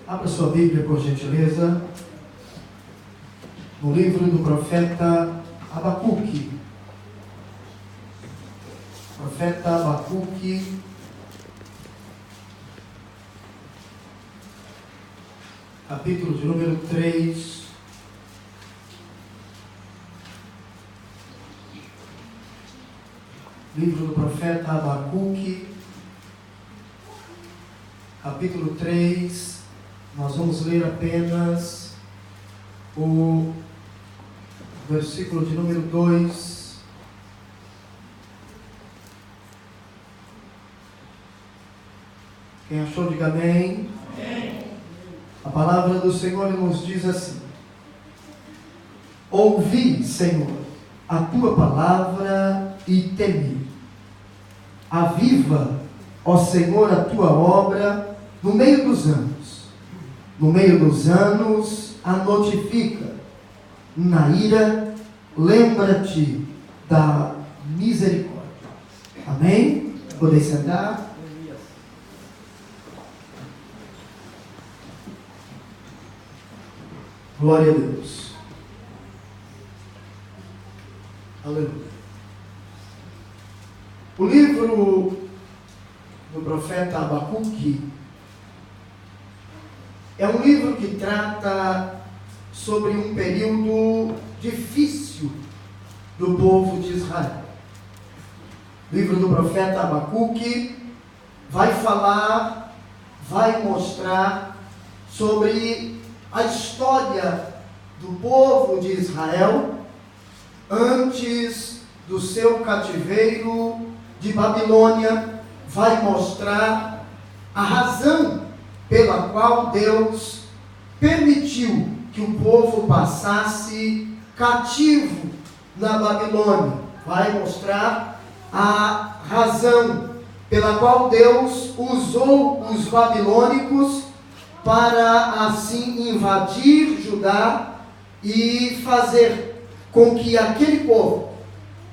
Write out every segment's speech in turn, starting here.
Abra sua Bíblia, por gentileza, no livro do profeta Abacuque. Profeta Abacuque, capítulo de número 3. Livro do profeta Abacuque, capítulo 3. Nós vamos ler apenas o versículo de número 2. Quem achou, diga amém. Amém. A palavra do Senhor nos diz assim: ouvi, Senhor, a tua palavra e temi. Aviva, ó Senhor, a tua obra no meio dos anos. No meio dos anos a notifica. Na ira, lembra-te da misericórdia. Amém? Podeis sentar? Glória a Deus. Aleluia. O livro do profeta Abacuque é um livro que trata sobre um período difícil do povo de Israel. O livro do profeta Abacuque vai falar, vai mostrar sobre a história do povo de Israel antes do seu cativeiro de Babilônia. Vai mostrar a razão pela qual Deus permitiu que o povo passasse cativo na Babilônia. Vai mostrar a razão pela qual Deus usou os babilônicos para assim invadir Judá e fazer com que aquele povo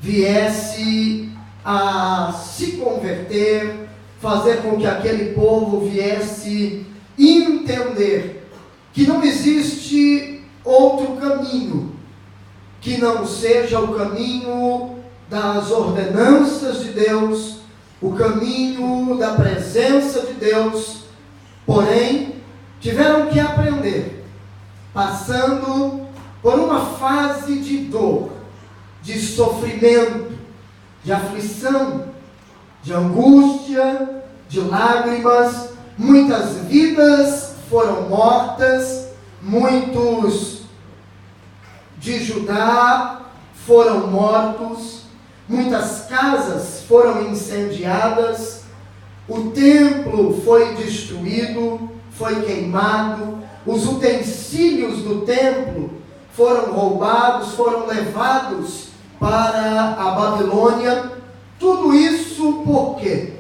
viesse a se converter, fazer com que aquele povo viesse entender que não existe outro caminho que não seja o caminho das ordenanças de Deus, o caminho da presença de Deus. Porém, tiveram que aprender, passando por uma fase de dor, de sofrimento, de aflição, de angústia, de lágrimas. Muitas vidas foram mortas, muitos de Judá foram mortos, muitas casas foram incendiadas, o templo foi destruído, foi queimado, os utensílios do templo foram roubados, foram levados para a Babilônia. Tudo isso por quê?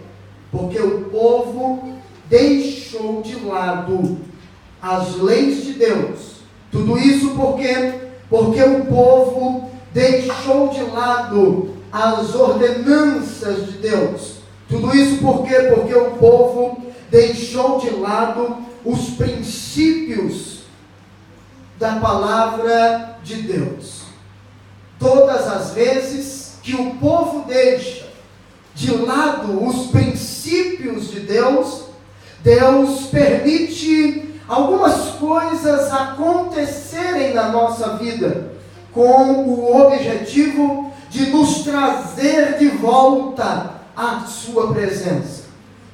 Porque o povo deixou de lado as leis de Deus. Tudo isso por quê? Porque o povo deixou de lado as ordenanças de Deus. Tudo isso por quê? Porque o povo deixou de lado os princípios da palavra de Deus. Todas as vezes que o povo deixa de lado os princípios de Deus, Deus permite algumas coisas acontecerem na nossa vida, com o objetivo de nos trazer de volta à sua presença.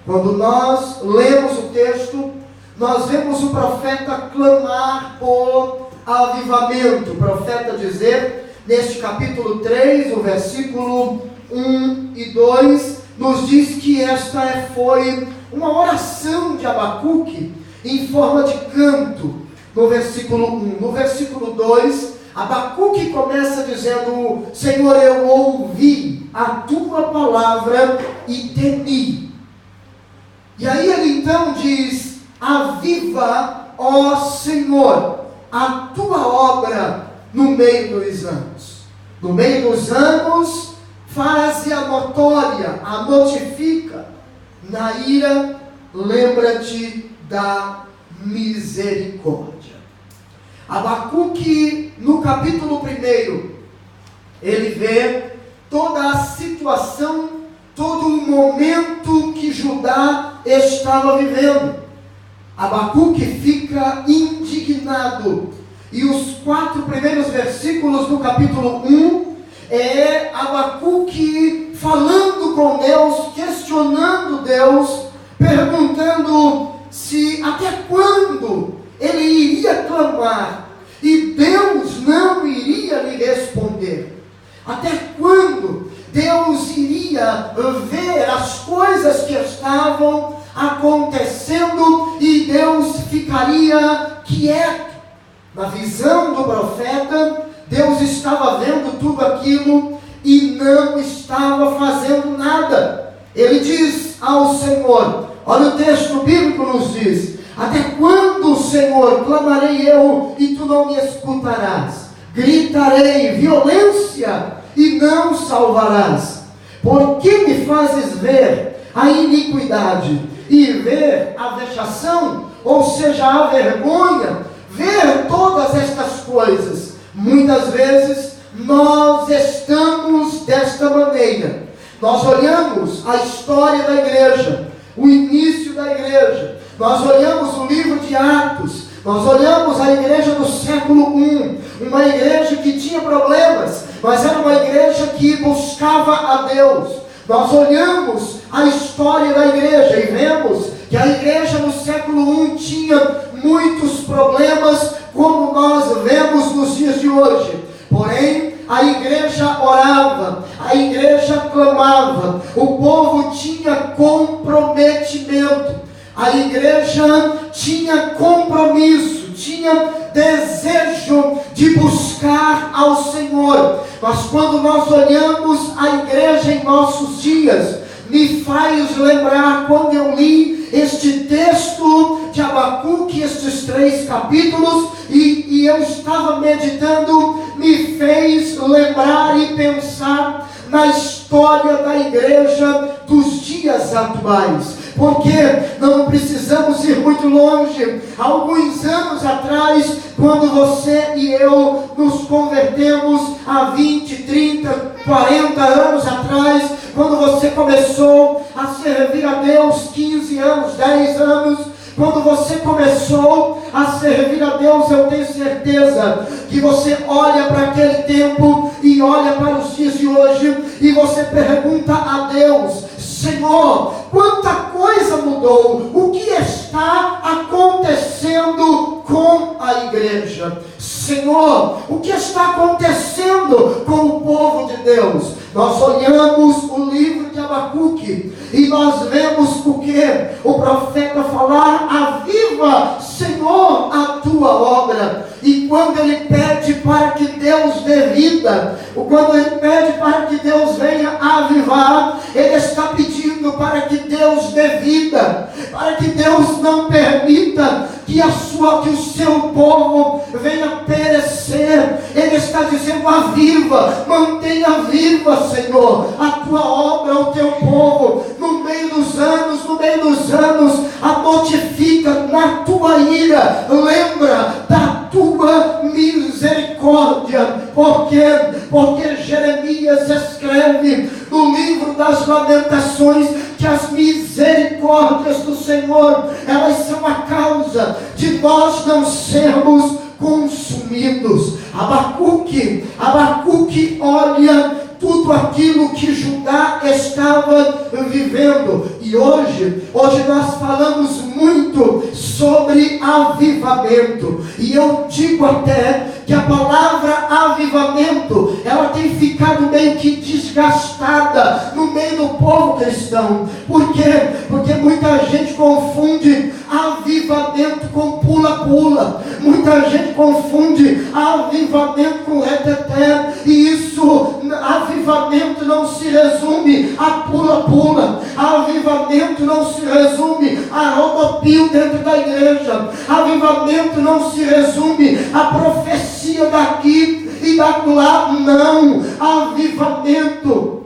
Quando nós lemos o texto, nós vemos o profeta clamar por avivamento. O profeta dizer, neste capítulo 3, o versículo 1 e 2, nos diz que esta foi uma oração de Abacuque em forma de canto. No versículo 1. No versículo 2, Abacuque começa dizendo: Senhor, eu ouvi a tua palavra e temi. E aí ele então diz: aviva, ó Senhor, a tua obra no meio dos anos. No meio dos anos, faze-a notória, a notifica. Na ira, lembra-te da misericórdia. Abacuque, no capítulo 1, ele vê toda a situação, todo o momento que Judá estava vivendo. Abacuque fica indignado. E os 4 primeiros versículos do capítulo 1 é Abacuque falando com Deus, questionando Deus, perguntando se até quando ele iria clamar e Deus não iria lhe responder. Até quando Deus iria ver as coisas que estavam acontecendo e Deus ficaria quieto. Na visão do profeta, Deus estava vendo tudo aquilo e não estava fazendo nada. Ele diz ao Senhor, olha o texto bíblico nos diz: até quando, Senhor, clamarei eu e tu não me escutarás? Gritarei violência e não salvarás. Por que me fazes ver a iniquidade e ver a vexação, ou seja, a vergonha, ver todas estas coisas? Muitas vezes nós estamos desta maneira. Nós olhamos a história da igreja, o início da igreja, nós olhamos o livro de Atos, nós olhamos a igreja do século I, uma igreja que tinha problemas, mas era uma igreja que buscava a Deus. Nós olhamos a história da igreja e vemos que a igreja no século I tinha muitos problemas, como nós vemos nos dias de hoje. Porém, a igreja orava, a igreja clamava, o povo tinha comprometimento, a igreja tinha compromisso, tinha desejo de buscar ao Senhor. Mas quando nós olhamos a igreja em nossos dias, me faz lembrar quando eu li este texto de Abacuque, estes 3 capítulos, e eu estava meditando, me fez lembrar e pensar na história da igreja dos dias atuais. Porque não precisamos ir muito longe. Alguns anos atrás, quando você e eu nos convertemos há 20, 30, 40 anos atrás, quando você começou a servir a Deus, 15 anos, 10 anos, quando você começou a servir a Deus, eu tenho certeza que você olha para aquele tempo e olha para os dias de hoje e você pergunta a Deus: Senhor, quanta coisa mudou, o que está acontecendo com a igreja? Senhor, o que está acontecendo com o povo de Deus? Nós olhamos o livro de Abacuque e nós vemos o que? O profeta falar: aviva, Senhor, a tua obra. E quando ele pede para que Deus dê vida, quando ele pede para que Deus venha avivar, ele está pedindo para que Deus dê vida, para que Deus não permita que o seu povo venha perecer. Ele está dizendo: aviva, mantenha viva, Senhor, a tua obra, o teu povo, no meio dos anos, a notifica na tua ira, lembra da tua misericórdia. Porque Jeremias escreve no livro das Lamentações que as misericórdias do Senhor, elas são a causa de nós não sermos consumidos. Abacuque olha tudo aquilo que Judá estava vivendo. E hoje nós falamos muito sobre avivamento. E eu digo até que a palavra avivamento, ela tem ficado meio que desgastada no meio do povo cristão. Por quê? Porque muita gente confunde avivamento com pula-pula. Muita gente confunde avivamento com reteté. E isso, avivamento não se resume a pula-pula. Avivamento não se resume a rodopio dentro da igreja. Avivamento não se resume a profecia daqui e daquela. Não. Avivamento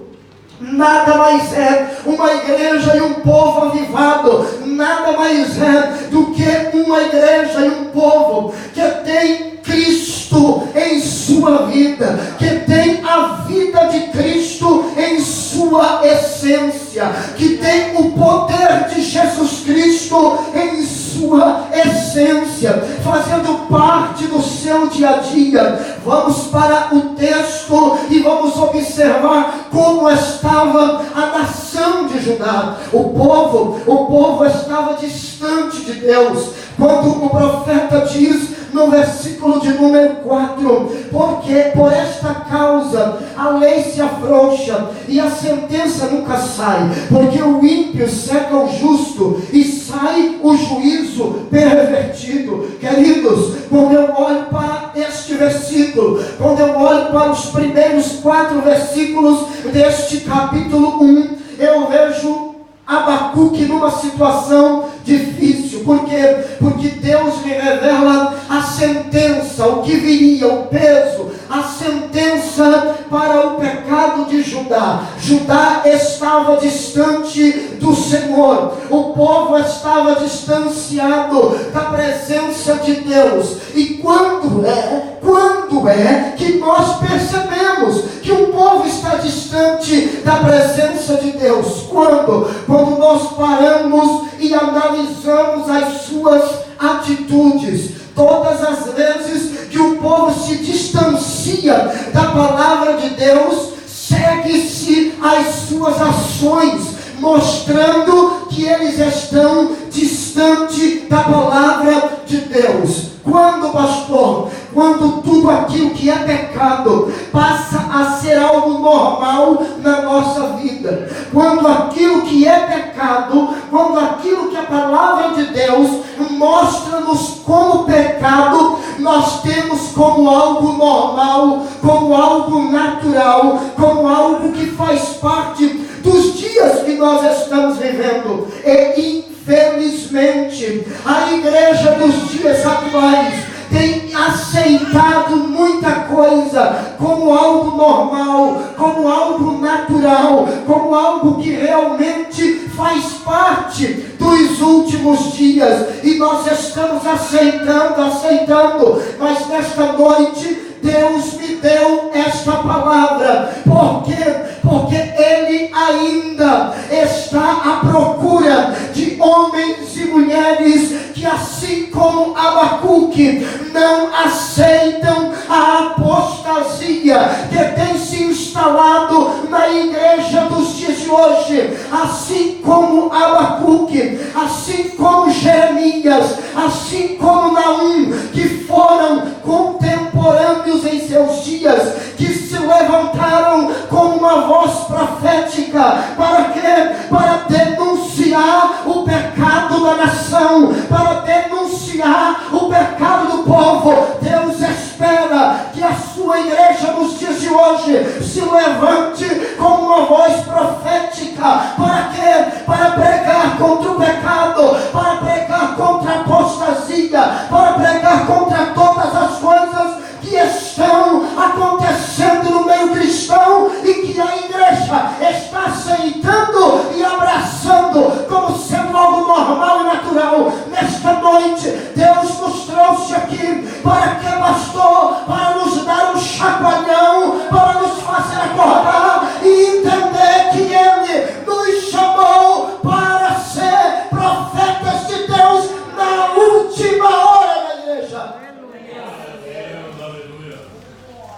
nada mais é uma igreja e um povo avivado, nada mais é do que uma uma igreja e um povo que tem Cristo em sua vida, que tem a vida de Cristo em sua essência, que tem o poder de Jesus Cristo em sua essência, fazendo parte do seu dia a dia. Vamos para o texto e vamos observar como estava a nação de Judá. O povo estava distante de Deus. Quando o profeta diz no versículo de número 4, porque por esta causa a lei se afrouxa e a sentença nunca sai, porque o ímpio seca o justo e sai o juízo pervertido. Queridos, quando eu olho para este versículo, quando eu olho para os primeiros 4 versículos deste capítulo 1, eu vejo Abacuque numa situação difícil. Por quê? Porque Deus lhe revela a sentença, o que viria, o peso, a sentença para o pecado de Judá. Judá estava distante do Senhor, o povo estava distanciado da presença de Deus. E quando é que nós percebemos que o povo está distante da presença de Deus? Quando nós paramos e analisamos as suas atitudes. Todas as vezes que o povo se distancia da palavra de Deus, segue-se as suas ações, mostrando que eles estão distante da palavra de Deus. Quando, pastor? Quando tudo aquilo que é pecado passa a ser algo normal na nossa vida. Quando aquilo que é pecado, quando aquilo que a palavra de Deus mostra-nos como pecado, nós temos como algo normal, como algo natural, como algo que faz parte dos dias que nós estamos vivendo. E infelizmente a igreja dos dias atuais tem aceitado muita coisa como algo normal, como algo natural, como algo que realmente faz parte dos últimos dias, e nós estamos aceitando, mas nesta noite Deus me deu esta palavra. Por quê? Porque Ele ainda está à procura de homens e mulheres que, assim como Abacuque, não aceitam a apostasia que tem se instalado na igreja dos dias de hoje. Assim como Abacuque, assim como Jeremias, assim como Naum, que foram contemporâneos em seus dias, que se levantaram com uma voz profética. Para quê? Para denunciar o pecado da nação, para denunciar o pecado do povo. Deus espera que a sua igreja nos dias de hoje se levante com uma voz profética. Para quê? Para pregar contra o pecado, para pregar contra a apostasia, para pregar contra todas as coisas que estão acontecendo no meio cristão e que a igreja está aceitando e abraçando como sendo algo normal e natural. Nesta noite, Deus nos trouxe aqui para que, pastor? Para nos dar um chacoalhão, para nos fazer acordar e entender que Ele nos chamou para ser profetas de Deus na última hora da igreja.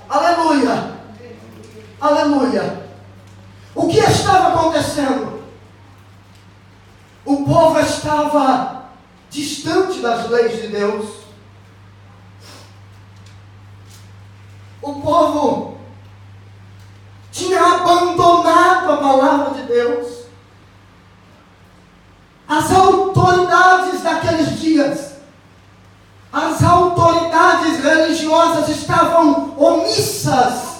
Aleluia, aleluia. O que estava acontecendo? O povo estava distante das leis de Deus. O povo tinha abandonado a palavra de Deus. As autoridades daqueles dias, as autoridades religiosas estavam omissas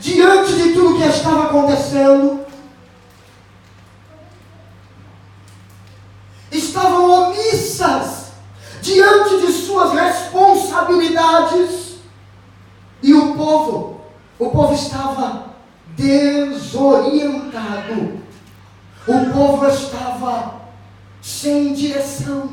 diante de tudo que estava acontecendo. Estavam omissas diante de suas responsabilidades. E o povo estava desorientado. O povo estava sem direção.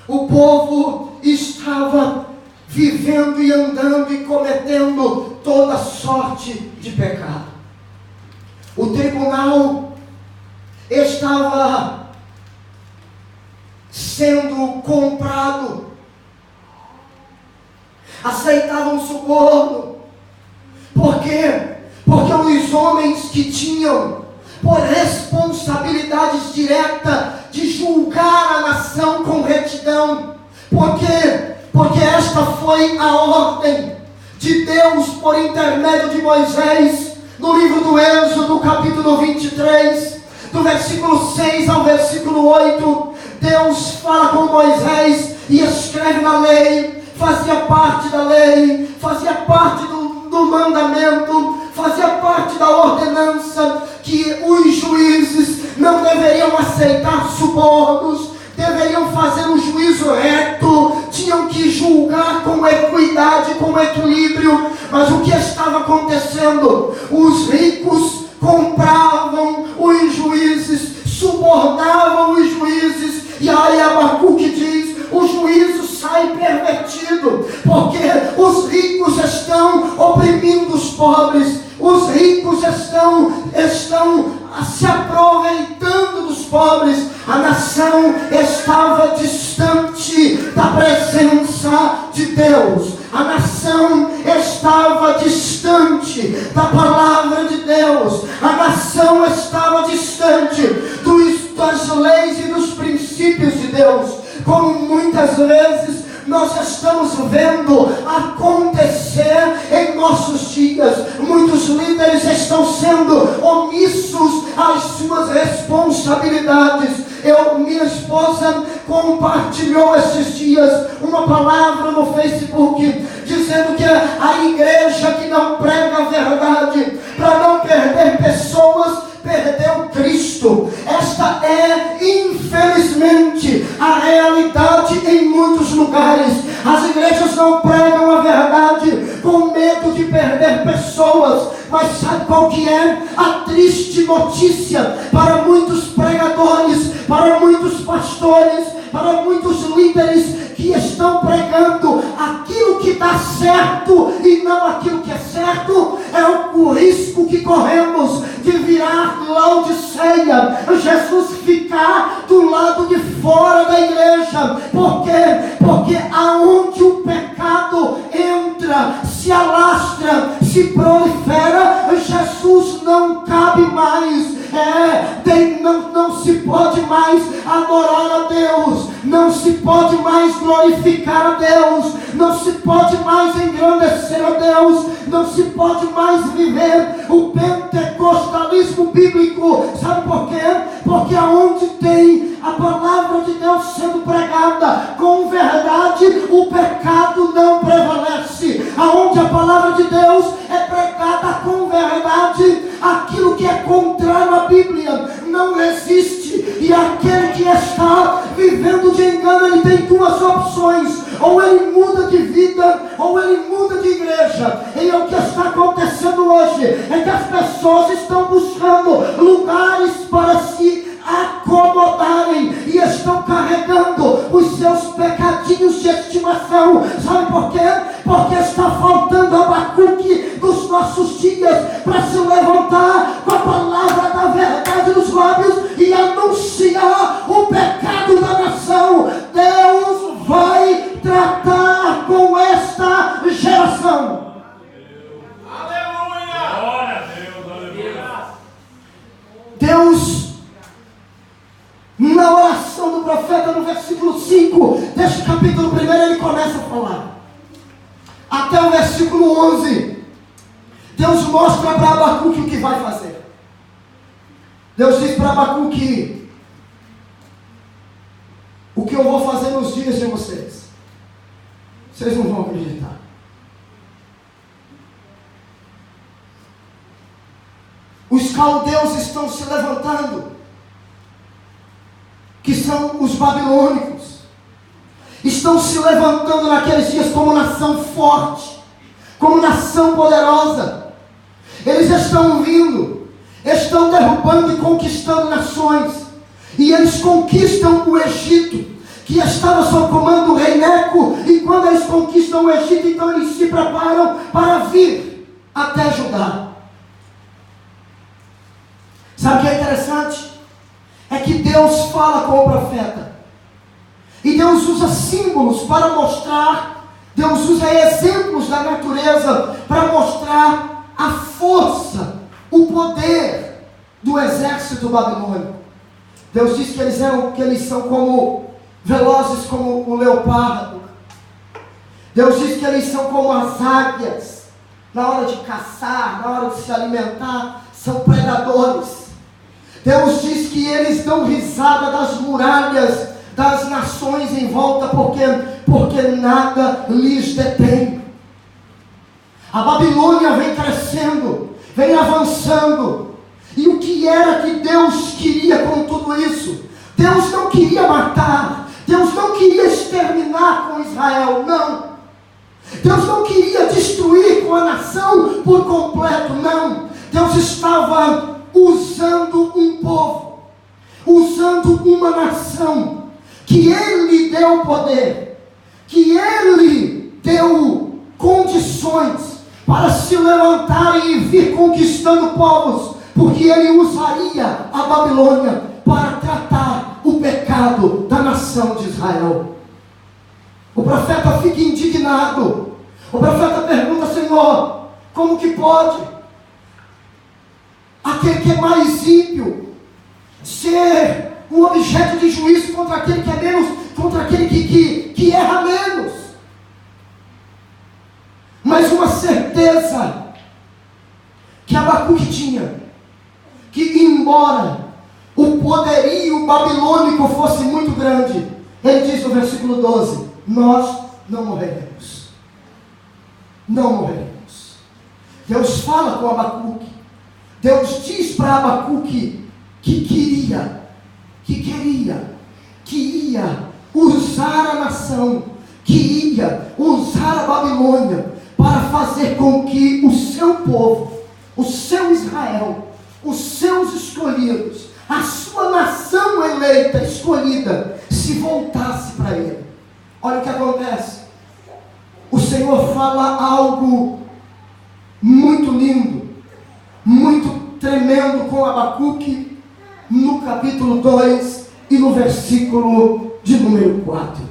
o povo estava vivendo e andando e cometendo toda sorte de pecado. O tribunal estava sendo comprado, aceitavam suborno. Por quê? Porque os homens que tinham por responsabilidades diretas de julgar a nação com retidão. Por quê? Porque esta foi a ordem de Deus por intermédio de Moisés, no livro do Êxodo, capítulo 23, do versículo 6 ao versículo 8, Deus fala com Moisés e escreve na lei, fazia parte da lei, fazia parte do mandamento, fazia parte da ordenança, que os juízes não deveriam aceitar subornos, deveriam fazer um juízo reto, tinham que julgar com equidade, com equilíbrio. Mas o que estava acontecendo? Os ricos compravam os juízes, subornavam os juízes, e aí Abacuque diz: o juízo sai pervertido, porque os ricos estão oprimindo os pobres, os ricos estão se aproveitando dos pobres. A nação estava distante da presença de Deus, a nação estava distante da palavra de Deus, a nação estava distante das leis e dos princípios de Deus, como muitas vezes nós estamos vendo acontecer em nossos dias. Muitos líderes estão sendo omissos às suas responsabilidades. Minha esposa compartilhou esses dias uma palavra no Facebook, dizendo que a igreja que não prega a verdade, para não perder pessoas, perdeu Cristo. Esta é, infelizmente, a realidade em muitos lugares. As igrejas não pregam a verdade com medo de perder pessoas. Mas sabe qual que é a triste notícia para muitos pregadores, para muitos pastores, para muitos líderes que estão pregando aquilo que dá certo e não aquilo que é certo? É o risco que corremos de virar Laodiceia, Jesus ficar do lado de fora da igreja. Por quê? Porque aonde o pecado entra, se alastra, se prolifera, Jesus não cabe mais. Não se pode mais adorar a Deus, não se pode mais glorificar a Deus, não se pode mais engrandecer a Deus, não se pode mais viver o pentecostalismo bíblico. Sabe por quê? Porque aonde tem a palavra de Deus sendo pregada com verdade, o pecado não prevalece. Aonde a palavra de Deus é pregada com verdade, aquilo que é contrário à Bíblia não resiste. E aquele que está vivendo de engano, ele tem duas opções: ou ele muda de vida, ou ele muda de igreja. E o que está acontecendo hoje é que as pessoas estão buscando lugares para se acomodarem e estão carregando os seus pecadinhos de estimação. Sabe por quê? Porque está faltando Abacuque dos nossos dias para se levantar com a palavra da verdade nos lábios e anunciar o pecado da nação. Deus vai tratar com esta geração. Aleluia! Glória a Deus, aleluia! Deus, na oração do profeta, no versículo 5 deste capítulo 1, ele começa a falar até o versículo 11. Deus mostra para Abacuque o que vai fazer. Deus diz para Abacuque: o que eu vou fazer nos dias de vocês não vão acreditar. Os caldeus estão se levantando, que são os babilônicos, estão se levantando naqueles dias como nação forte, como nação poderosa. Eles estão vindo, estão derrubando e conquistando nações, e eles conquistam o Egito, que estava sob comando do rei Neco, e quando eles conquistam o Egito, então eles se preparam para vir até Judá. Sabe o que é interessante? É que Deus fala com o profeta, e Deus usa símbolos para mostrar, Deus usa exemplos da natureza para mostrar a força, o poder do exército babilônico. Deus diz que eles são como velozes como o leopardo. Deus diz que eles são como as águias. Na hora de caçar, na hora de se alimentar, são predadores. Deus diz que eles dão risada das muralhas das nações em volta, porque nada lhes detém. A Babilônia vem crescendo, vem avançando. E o que era que Deus queria com tudo isso? Deus não queria matar, Deus não queria exterminar com Israel, não. Deus não queria destruir com a nação por completo, não. Deus estava usando um povo, usando uma nação, que Ele deu poder, que Ele deu condições para se levantarem e vir conquistando povos, porque Ele usaria a Babilônia para tratar o pecado da nação de Israel. O profeta fica indignado. O profeta pergunta: Senhor, como que pode aquele que é mais ímpio ser um objeto de juízo contra aquele que é menos, contra aquele que erra menos? Mas uma certeza que Abacuque tinha, que embora o poderio babilônico fosse muito grande, ele diz no versículo 12: nós não morreremos. Não morreremos. Deus fala com Abacuque. Deus diz para Abacuque que ia usar a nação, que ia usar a Babilônia para fazer com que o seu povo, o seu Israel, os seus escolhidos, a sua nação eleita, escolhida, se voltasse para Ele. Olha o que acontece. O Senhor fala algo muito lindo, muito tremendo com Abacuque, no capítulo 2 e no versículo de número 4.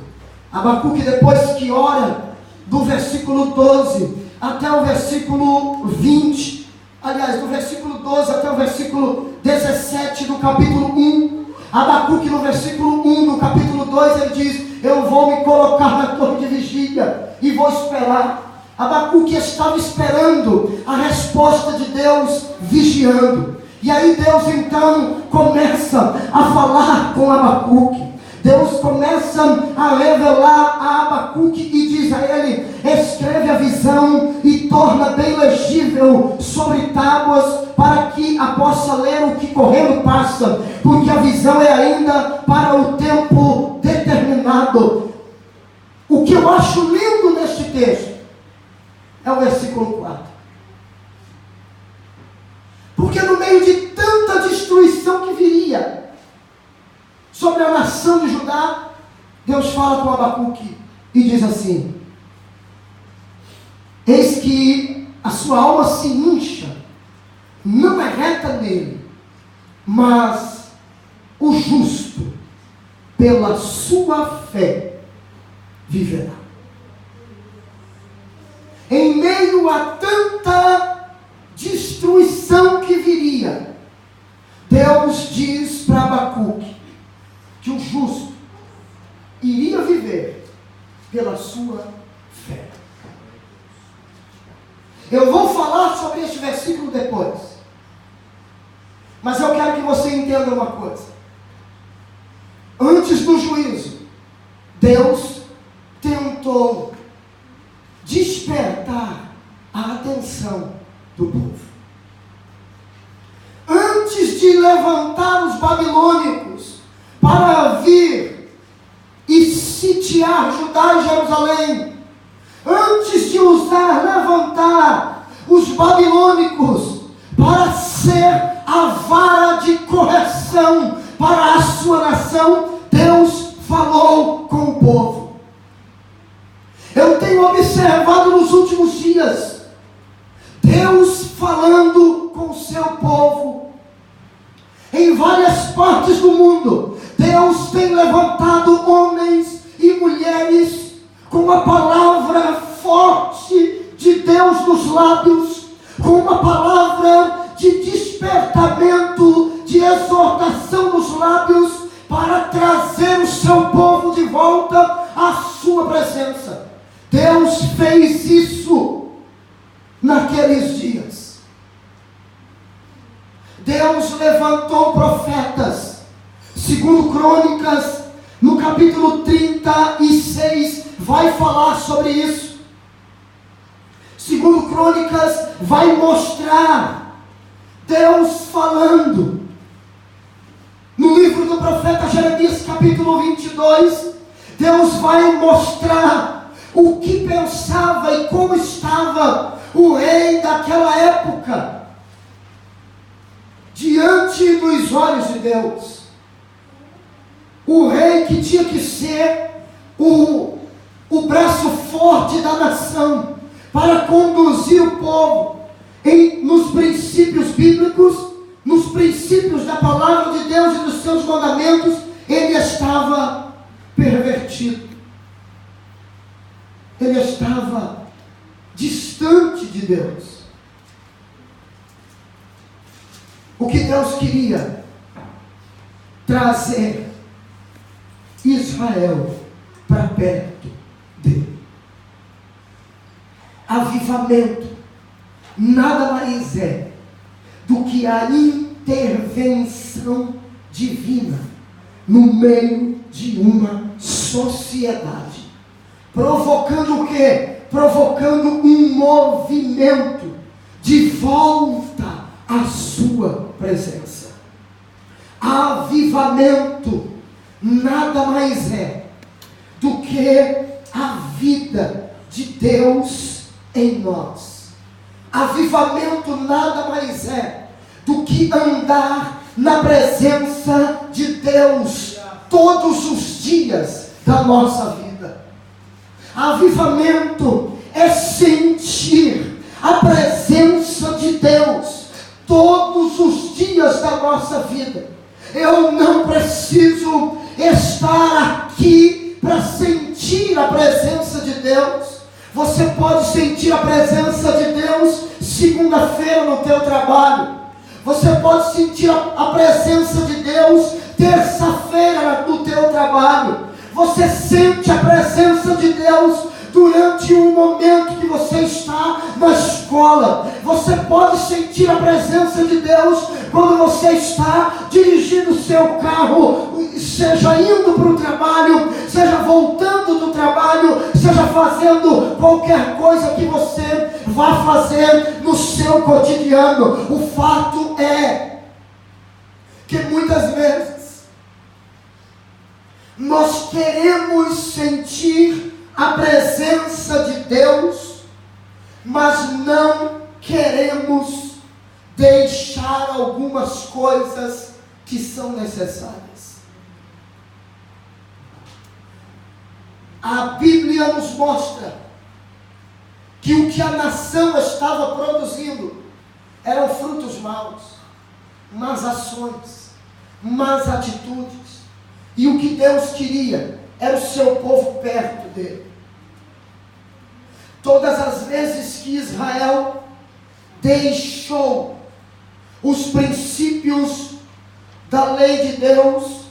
Abacuque, depois que ora, do versículo 12 até o versículo 20, aliás, do versículo 12 até o versículo 17 do capítulo 1, Abacuque no versículo 1 do capítulo 2, ele diz: eu vou me colocar na torre de vigília e vou esperar. Abacuque estava esperando a resposta de Deus, vigiando. E aí Deus então começa a falar com Abacuque. Deus começa a revelar a Abacuque e diz a ele: escreve a visão e torna bem legível sobre tábuas, para que a possa ler o que correndo passa, porque a visão é ainda para o tempo determinado. O que eu acho lindo neste texto é o versículo 4. Porque no meio de tanta destruição que viria sobre a nação de Judá, Deus fala com Abacuque e diz assim: eis que a sua alma se incha, não é reta nele, mas o justo, pela sua fé, viverá. Em meio a tanta destruição que viria, Deus diz para Abacuque que o justo iria viver pela sua fé. Eu vou falar sobre este versículo depois, mas eu quero que você entenda uma coisa. Antes do juízo, Deus tentou despertar a atenção do povo. Antes de levantar os babilônicos para vir e sitiar Judá e Jerusalém, antes de levantar os babilônicos para ser a vara de correção para a sua nação, Deus falou com povo. Eu tenho observado nos últimos dias Deus falando com o seu povo. Em várias partes do mundo, Deus tem levantado homens e mulheres com a palavra forte de Deus nos lábios, com uma palavra de despertamento, de exortação nos lábios, para trazer o seu povo de volta à sua presença. Deus fez isso naqueles dias. Deus levantou profetas. Segundo Crônicas, no capítulo 36, vai falar sobre isso. Segundo Crônicas, vai mostrar Deus falando. No livro do profeta Jeremias, capítulo 22, Deus vai mostrar o que pensava e como estava o rei daquela época diante dos olhos de Deus. O rei que tinha que ser o braço forte da nação para conduzir o povo nos princípios bíblicos, nos princípios da palavra de Deus e dos seus mandamentos. Ele estava pervertido. Ele estava distante de Deus. O que Deus queria? Trazer Israel para perto dele. Avivamento nada mais é do que a intervenção divina no meio de uma sociedade, provocando o quê? Provocando um movimento de volta à sua presença. Avivamento nada mais é do que a vida de Deus em nós. Avivamento nada mais é do que andar na presença de Deus todos os dias da nossa vida. Avivamento é sentir a presença de Deus todos os dias da nossa vida. Eu não preciso estar aqui para sentir a presença de Deus. Você pode sentir a presença de Deus segunda-feira no teu trabalho. Você pode sentir a presença de Deus terça-feira no teu trabalho. Você sente a presença de Deus durante um momento que você está na escola. Você pode sentir a presença de Deus quando você está dirigindo o seu carro, seja indo para o trabalho, seja voltando do trabalho, seja fazendo qualquer coisa que você vá fazer no seu cotidiano. O fato é que muitas vezes nós queremos sentir a presença de Deus, mas não queremos deixar algumas coisas que são necessárias. A Bíblia nos mostra que o que a nação estava produzindo eram frutos maus, más ações, más atitudes. E o que Deus queria era o seu povo perto dele. Todas as vezes que Israel deixou os princípios da lei de Deus,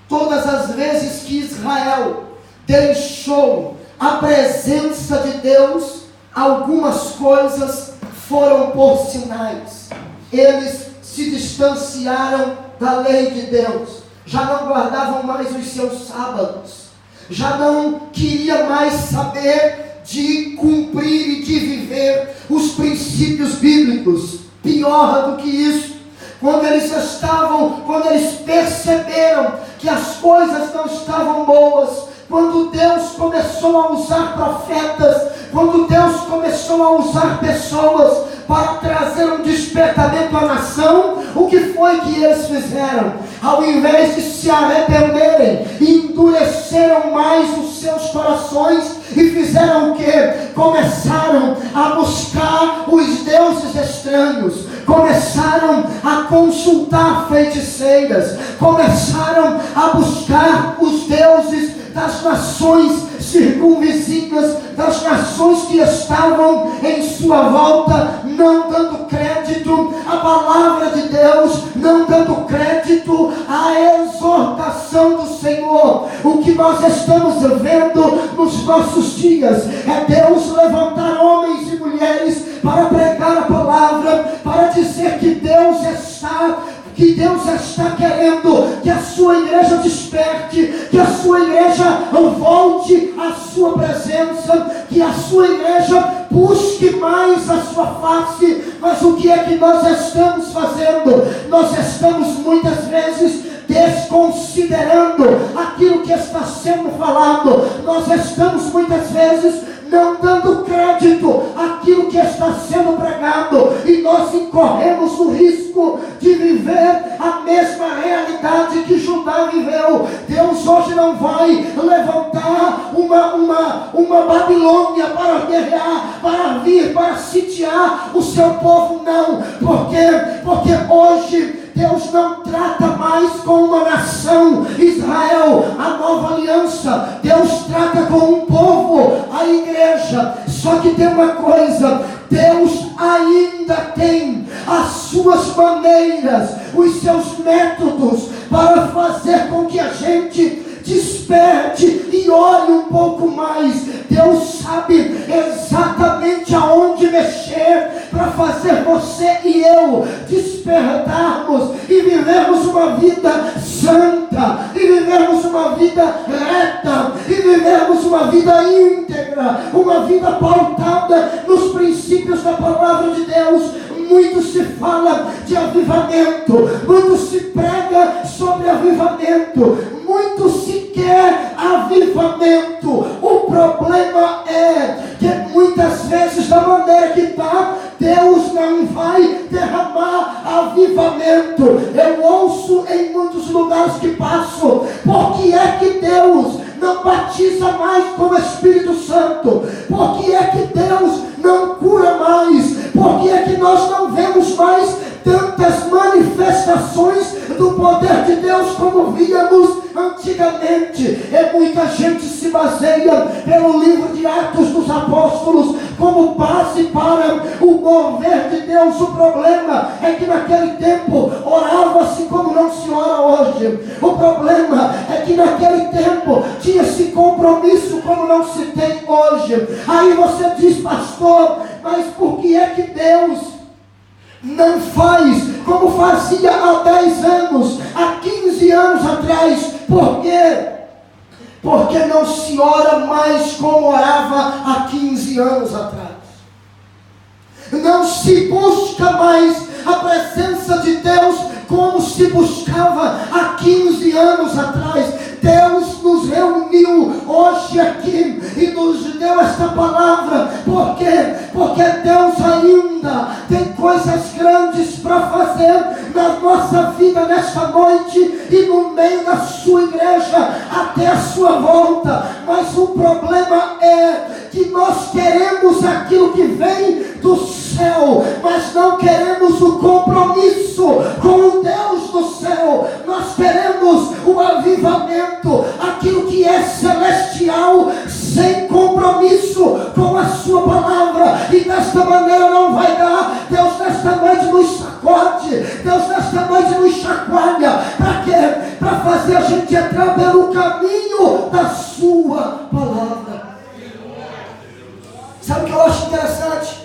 todas as vezes que Israel deixou a presença de Deus, algumas coisas foram por sinais. Eles se distanciaram da lei de Deus, já não guardavam mais os seus sábados, já não queria mais saber de cumprir e de viver os princípios bíblicos. Pior do que isso, quando eles perceberam que as coisas não estavam boas, quando Deus começou a usar profetas, quando Deus começou a usar pessoas para trazer um despertamento à nação, o que foi que eles fizeram? ao invés de se arrependerem, endureceram mais os seus corações e fizeram o quê? Começaram a buscar os deuses estranhos, começaram a consultar feiticeiras, começaram a buscar os deuses das nações circunvizinhas, das nações que estavam em sua volta, não dando crédito à palavra de Deus, não dando crédito à exortação do Senhor. O que nós estamos vendo nos nossos dias é Deus levantar homens e mulheres para pregar a palavra, para dizer que Deus está querendo que a sua igreja desperte, que a sua igreja volte à sua presença, que a sua igreja busque mais a sua face. Mas o que é que nós estamos fazendo? Nós estamos muitas vezes desconsiderando aquilo que está sendo falado. Nós estamos muitas vezes não dando crédito àquilo que está sendo pregado, e nós incorremos no risco de viver a mesma realidade que Judá viveu. Deus hoje não vai levantar uma Babilônia para guerrear, para vir, para sitiar o seu povo, não, porque hoje Deus não trata mais com uma nação, Israel, a nova aliança. Deus trata com um povo, a igreja. Só que tem uma coisa: Deus ainda tem as suas maneiras, os seus métodos para fazer com que a gente desperte e olhe um pouco mais. Deus sabe exatamente aonde mexer para fazer você e eu despertarmos e vivermos uma vida santa, e vivermos uma vida reta, e vivermos uma vida íntegra, uma vida pautada nos princípios da palavra de Deus. Muito se fala de avivamento, muito se prega sobre avivamento, muito se quer avivamento. O problema é que muitas vezes, da maneira que está, Deus não vai derramar avivamento. Eu ouço em muitos lugares que passo: por que é que Deus não batiza mais com o Espírito Santo? Por que é que Deus não cura mais? Por que é que nós não vemos mais tantas manifestações do poder de Deus como víamos antigamente? Muita gente se baseia pelo livro de Atos dos Apóstolos como base para o mover de Deus. O problema é que naquele tempo orava-se como não se ora hoje. O problema é que naquele tempo tinha-se compromisso como não se tem hoje. Aí você diz: pastor, mas por que é que Deus não faz como fazia há 10 anos, há 15 anos atrás? Por quê? Porque não se ora mais como orava há 15 anos atrás. Não se busca mais a presença de Deus como se buscava há 15 anos atrás. Deus nos reuniu hoje aqui e nos deu esta palavra. Por quê? Porque Deus ainda tem coisas grandes para fazer na nossa vida nesta noite e no meio da sua igreja até a sua volta. Mas o problema é que nós queremos aquilo que vem do céu, mas não queremos o compromisso com o Deus do céu. Nós queremos o avivamento, aquilo que é celestial, sem compromisso com a sua palavra. E desta maneira não vai dar. Deus nesta noite nos sacode, Deus nesta noite nos chacoalha. Para quê? Para fazer a gente entrar pelo caminho da sua palavra. Sabe o que eu acho interessante?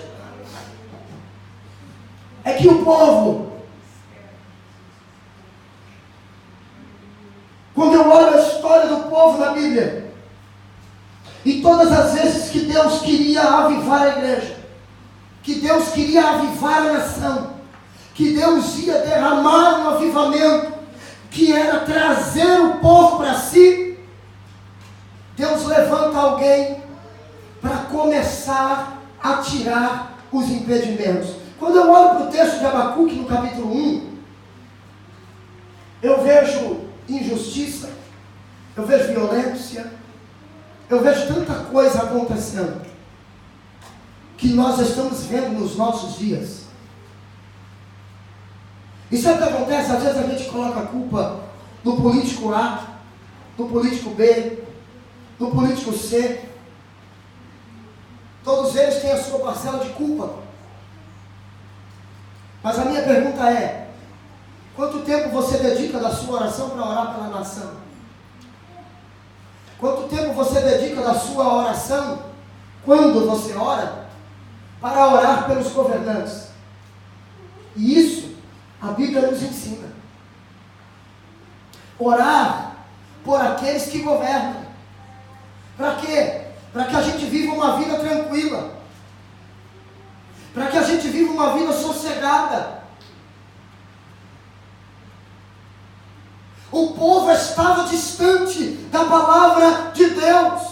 É que o povo, quando eu olho a história do povo na Bíblia, e todas as vezes que Deus queria avivar a igreja, que Deus queria avivar a nação, que Deus ia derramar um avivamento, que era trazer o povo para si, Deus levanta alguém para começar a tirar os impedimentos. Quando eu olho para o texto de Abacuque no capítulo 1, eu vejo injustiça, eu vejo violência, eu vejo tanta coisa acontecendo, que nós estamos vendo nos nossos dias. E sabe o que acontece? Às vezes a gente coloca a culpa do político A, do político B, do político C. Todos eles têm a sua parcela de culpa. Mas a minha pergunta é: quanto tempo você dedica da sua oração para orar pela nação? Quanto tempo você dedica da sua oração, quando você ora, para orar pelos governantes? E isso a Bíblia nos ensina. Orar por aqueles que governam. Para quê? Para que a gente viva uma vida tranquila. Para que a gente viva uma vida sossegada. O povo estava distante da palavra de Deus.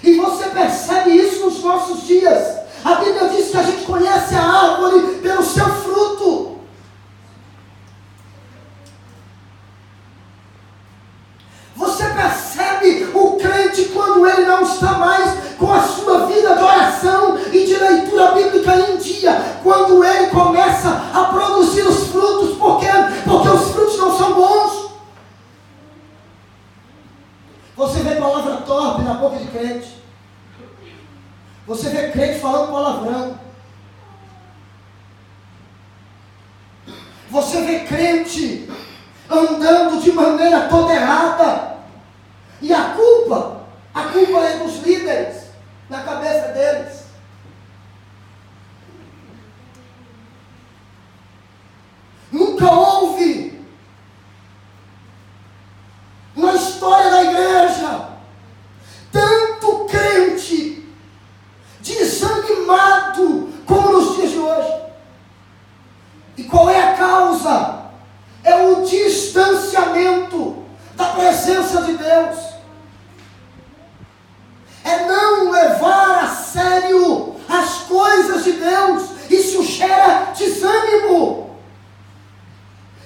E você percebe isso nos nossos dias. A Bíblia diz que a gente conhece a árvore pelo seu fruto. Você percebe o crente quando ele não está mais com a sua vida de oração e de leitura bíblica em dia, quando ele começa a produzir os frutos, porque os frutos não são bons. Você vê palavra torpe na boca de crente. Você vê crente falando palavrão. Você vê crente andando de maneira toda errada. E a culpa é dos líderes, na cabeça deles. Nunca houve na história da igreja tanto crente desanimado como nos dias de hoje. E qual é a causa? É o distanciamento da presença de Deus. É não levar a sério as coisas de Deus. Isso gera desânimo.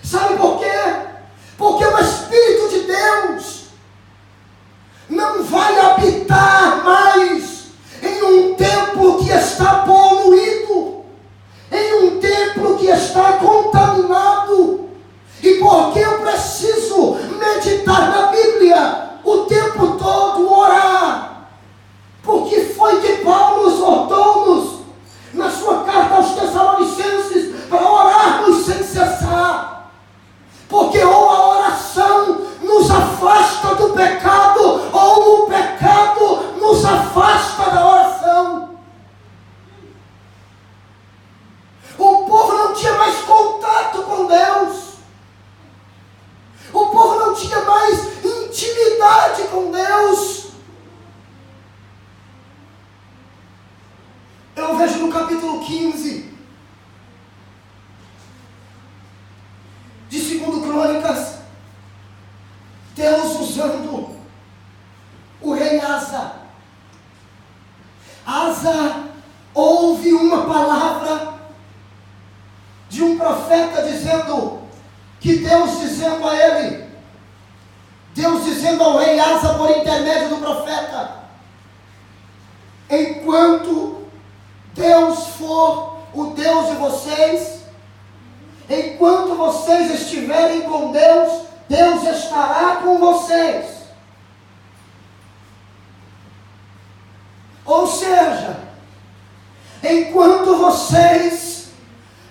Sabe por quê? Porque o Espírito de Deus não vai habitar mais em um templo que está poluído, em um templo que está contaminado. E porque eu preciso meditar na Bíblia o tempo todo, orar? Porque foi que Paulo exortou-nos na sua carta aos Tessalonicenses para orarmos sem cessar. Porque ou a oração nos afasta do pecado, ou o pecado nos afasta da oração. O povo não tinha mais contato com Deus. O povo não tinha mais intimidade com Deus. Eu vejo no capítulo 15 de 2 Crônicas, Deus usando o rei Asa. Asa ouve uma palavra de um profeta dizendo a ele, Deus dizendo ao rei Asa por intermédio do profeta: enquanto Deus for o Deus de vocês, enquanto vocês estiverem com Deus, Deus estará com vocês. Ou seja, enquanto vocês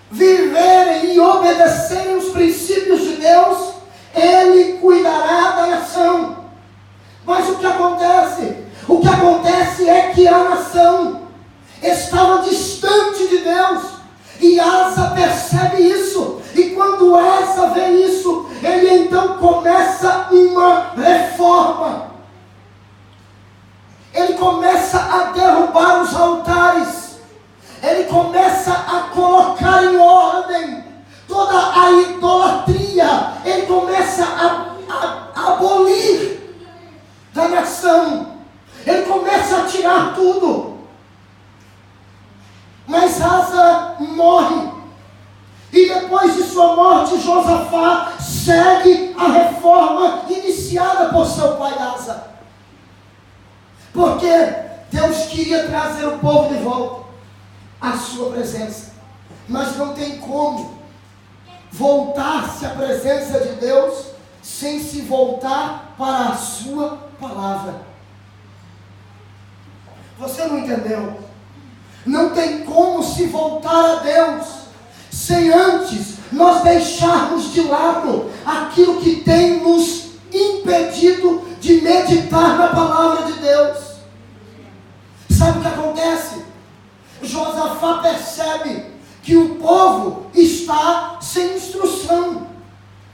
viverem e obedecerem os princípios de Deus, Ele cuidará da nação. Mas o que acontece? O que acontece é que a nação estava distante de Deus, e Asa percebe isso, e quando Asa vê isso, ele então começa uma reforma. Ele começa a derrubar os altares, ele começa a colocar em ordem toda a idolatria, ele começa a abolir da nação, ele começa a tirar tudo. Mas Asa morre, e depois de sua morte, Josafá segue a reforma iniciada por seu pai Asa. Porque Deus queria trazer o povo de volta à sua presença. Mas não tem como voltar-se à presença de Deus sem se voltar para a sua palavra. Você não entendeu? Não tem como se voltar a Deus sem antes nós deixarmos de lado aquilo que tem nos impedido de meditar na palavra de Deus. Sabe o que acontece? Josafá percebe que o povo está sem instrução.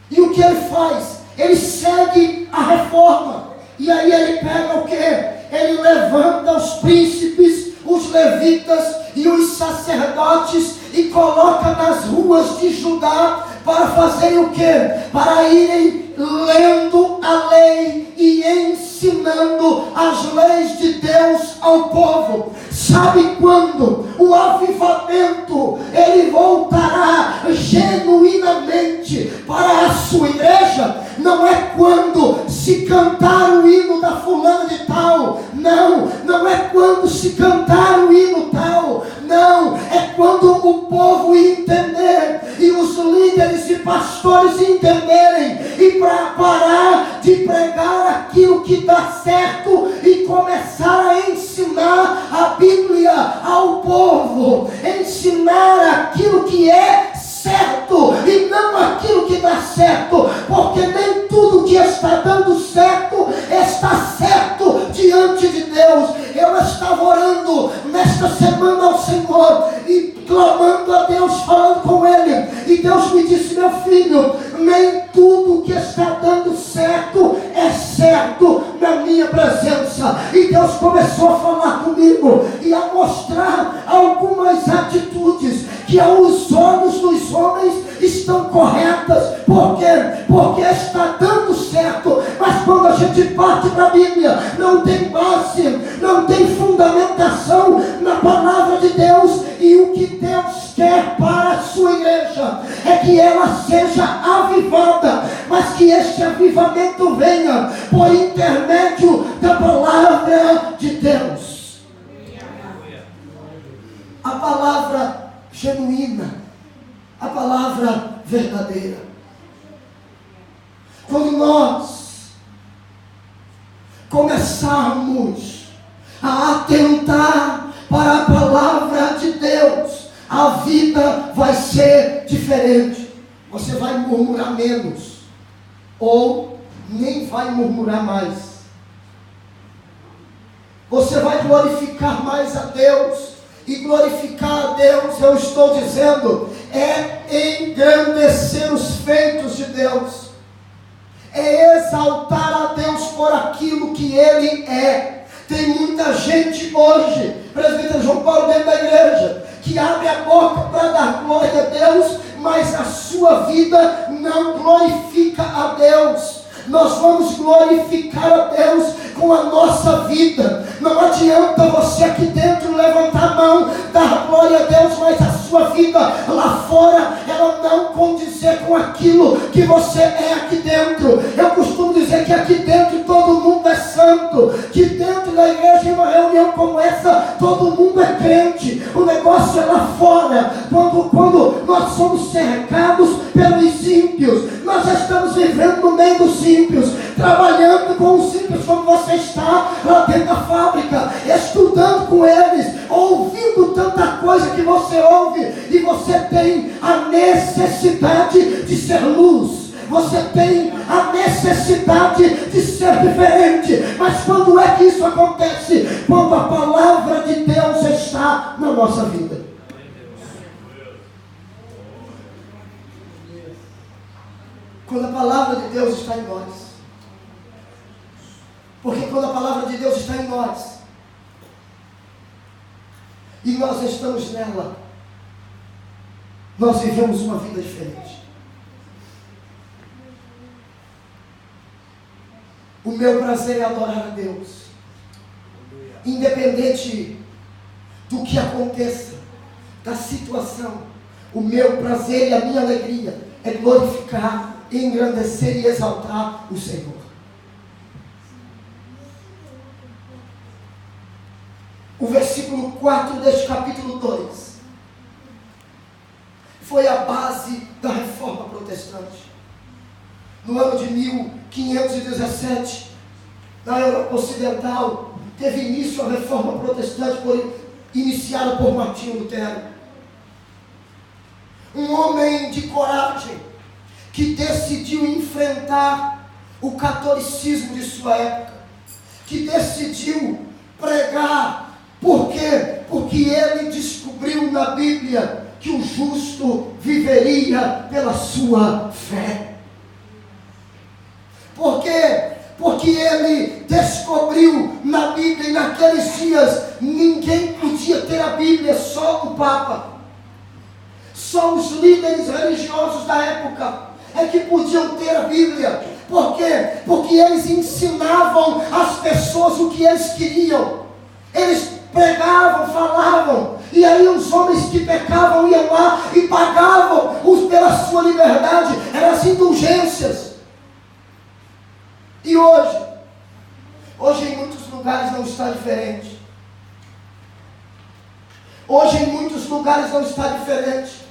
E o que ele faz? Ele segue a reforma. E aí ele pega o quê? Ele levanta os príncipes, os levitas e os sacerdotes e coloca nas ruas de Judá para fazerem o quê? Para irem lendo a lei e ensinando as leis de Deus ao povo. Sabe quando o avivamento ele voltará genuinamente para a sua igreja? Não é quando se cantar o hino da fulana de tal, não é quando se cantar o hino tal, não, é quando o povo entender e os líderes e pastores entenderem e para parar de pregar aquilo que dá certo e começar a ensinar a Bíblia ao povo, ensinar aquilo que é certo e não aquilo que dá certo, porque nem tudo que está dando certo está certo diante de Deus. Eu estava orando nesta semana ao Senhor e clamando a Deus, falando com Ele, e Deus me disse: meu filho, nem tudo que está dando certo é certo na minha presença. E Deus começou a falar comigo e a mostrar algumas atitudes que aos olhos dos homens estão corretas. Por quê? Porque está dando certo, mas quando a gente parte para a Bíblia, não tem base, não tem fundamentação na palavra de Deus. E o que Deus quer para a sua igreja é que ela seja avivada, mas que este avivamento venha por intermédio da palavra de Deus. A palavra genuína, a palavra verdadeira. Quando nós começarmos a atentar para a palavra de Deus, a vida vai ser diferente. Você vai murmurar menos, ou nem vai murmurar mais. Você vai glorificar mais a Deus. E glorificar a Deus, eu estou dizendo, é engrandecer os feitos de Deus, é exaltar a Deus por aquilo que Ele é. Tem muita gente hoje, presbítero João Paulo dentro da igreja, que abre a boca para dar glória a Deus, mas a sua vida não glorifica a Deus. Nós vamos glorificar a Deus com a nossa vida. Não adianta você aqui dentro levantar a mão, dar glória a Deus, mas a sua vida lá fora, ela não condizer com aquilo que você é aqui dentro. Eu costumo dizer que aqui dentro todo mundo é santo, que dentro da igreja, em uma reunião como essa, todo mundo é crente. O negócio é lá fora, quando nós somos cercados pelos ímpios. Nós já estamos vivendo no meio dos ímpios, trabalhando com os ímpios, como você está lá dentro da fábrica, estudando com eles, ouvindo tanta coisa que você ouve, e você tem a necessidade de ser luz, você tem a necessidade de ser diferente. Mas quando é que isso acontece? Quando a palavra de Deus está na nossa vida. Quando a palavra de Deus está em nós. Porque quando a palavra de Deus está em nós, e nós estamos nela, nós vivemos uma vida diferente. O meu prazer é adorar a Deus, independente do que aconteça, da situação. O meu prazer e a minha alegria é glorificar engrandecer e exaltar o Senhor. O versículo 4 deste capítulo 2 foi a base da reforma protestante. No ano de 1517, na Europa Ocidental, teve início a reforma protestante iniciada por Martinho Lutero. Um homem de coragem que decidiu enfrentar o catolicismo de sua época, que decidiu pregar. Por quê? Porque ele descobriu na Bíblia que o justo viveria pela sua fé. Por quê? Porque ele descobriu na Bíblia, e naqueles dias ninguém podia ter a Bíblia, só o Papa. Só os líderes religiosos da época é que podiam ter a Bíblia. Por quê? Porque eles ensinavam às pessoas o que eles queriam. Eles pregavam, falavam, e aí os homens que pecavam iam lá e pagavam pela sua liberdade. Eram as indulgências. E hoje em muitos lugares não está diferente. Hoje em muitos lugares não está diferente.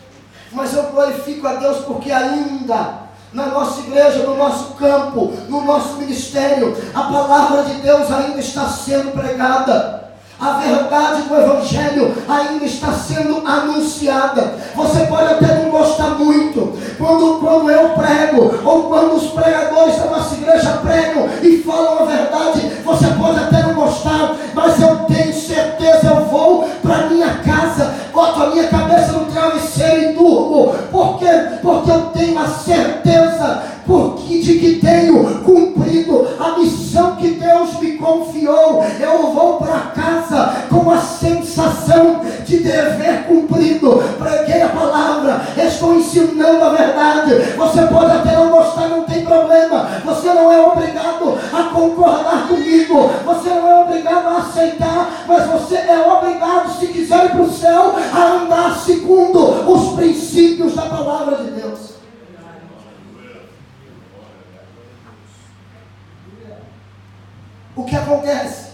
Mas eu glorifico a Deus porque ainda na nossa igreja, no nosso campo, no nosso ministério, a palavra de Deus ainda está sendo pregada. A verdade do Evangelho ainda está sendo anunciada. Você pode até não gostar muito quando eu prego, ou quando os pregadores da nossa igreja pregam e falam a verdade. Você pode até não gostar, mas eu tenho certeza, eu vou para minha casa, boto a minha cabeça no travesseiro e durmo. Por quê? Porque eu tenho a certeza de que tenho cumprido a missão que Deus me confiou. Eu vou para casa com a sensação de dever cumprido. Preguei a palavra, estou ensinando a verdade. Você pode até não gostar, não tem problema. Você não é obrigado a concordar comigo, você não é obrigado a aceitar, mas você é obrigado, se quiser ir para o céu, a andar segundo os princípios da palavra de Deus. O que acontece?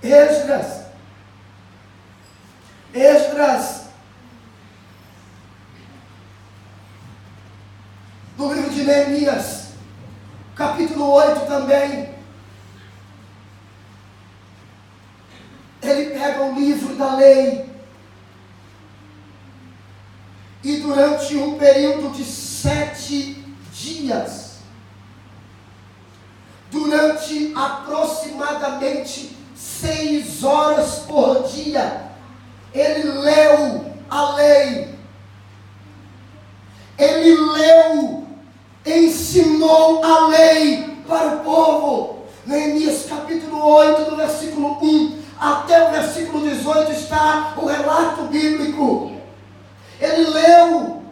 Esdras, no livro de Neemias, capítulo 8 também, ele pega o livro da lei, e durante um período de 7 dias, durante aproximadamente 6 horas por dia, ele leu a lei, ele leu, ensinou a lei para o povo. Neemias capítulo 8, do versículo 1 até o versículo 18 está o relato bíblico. Ele leu,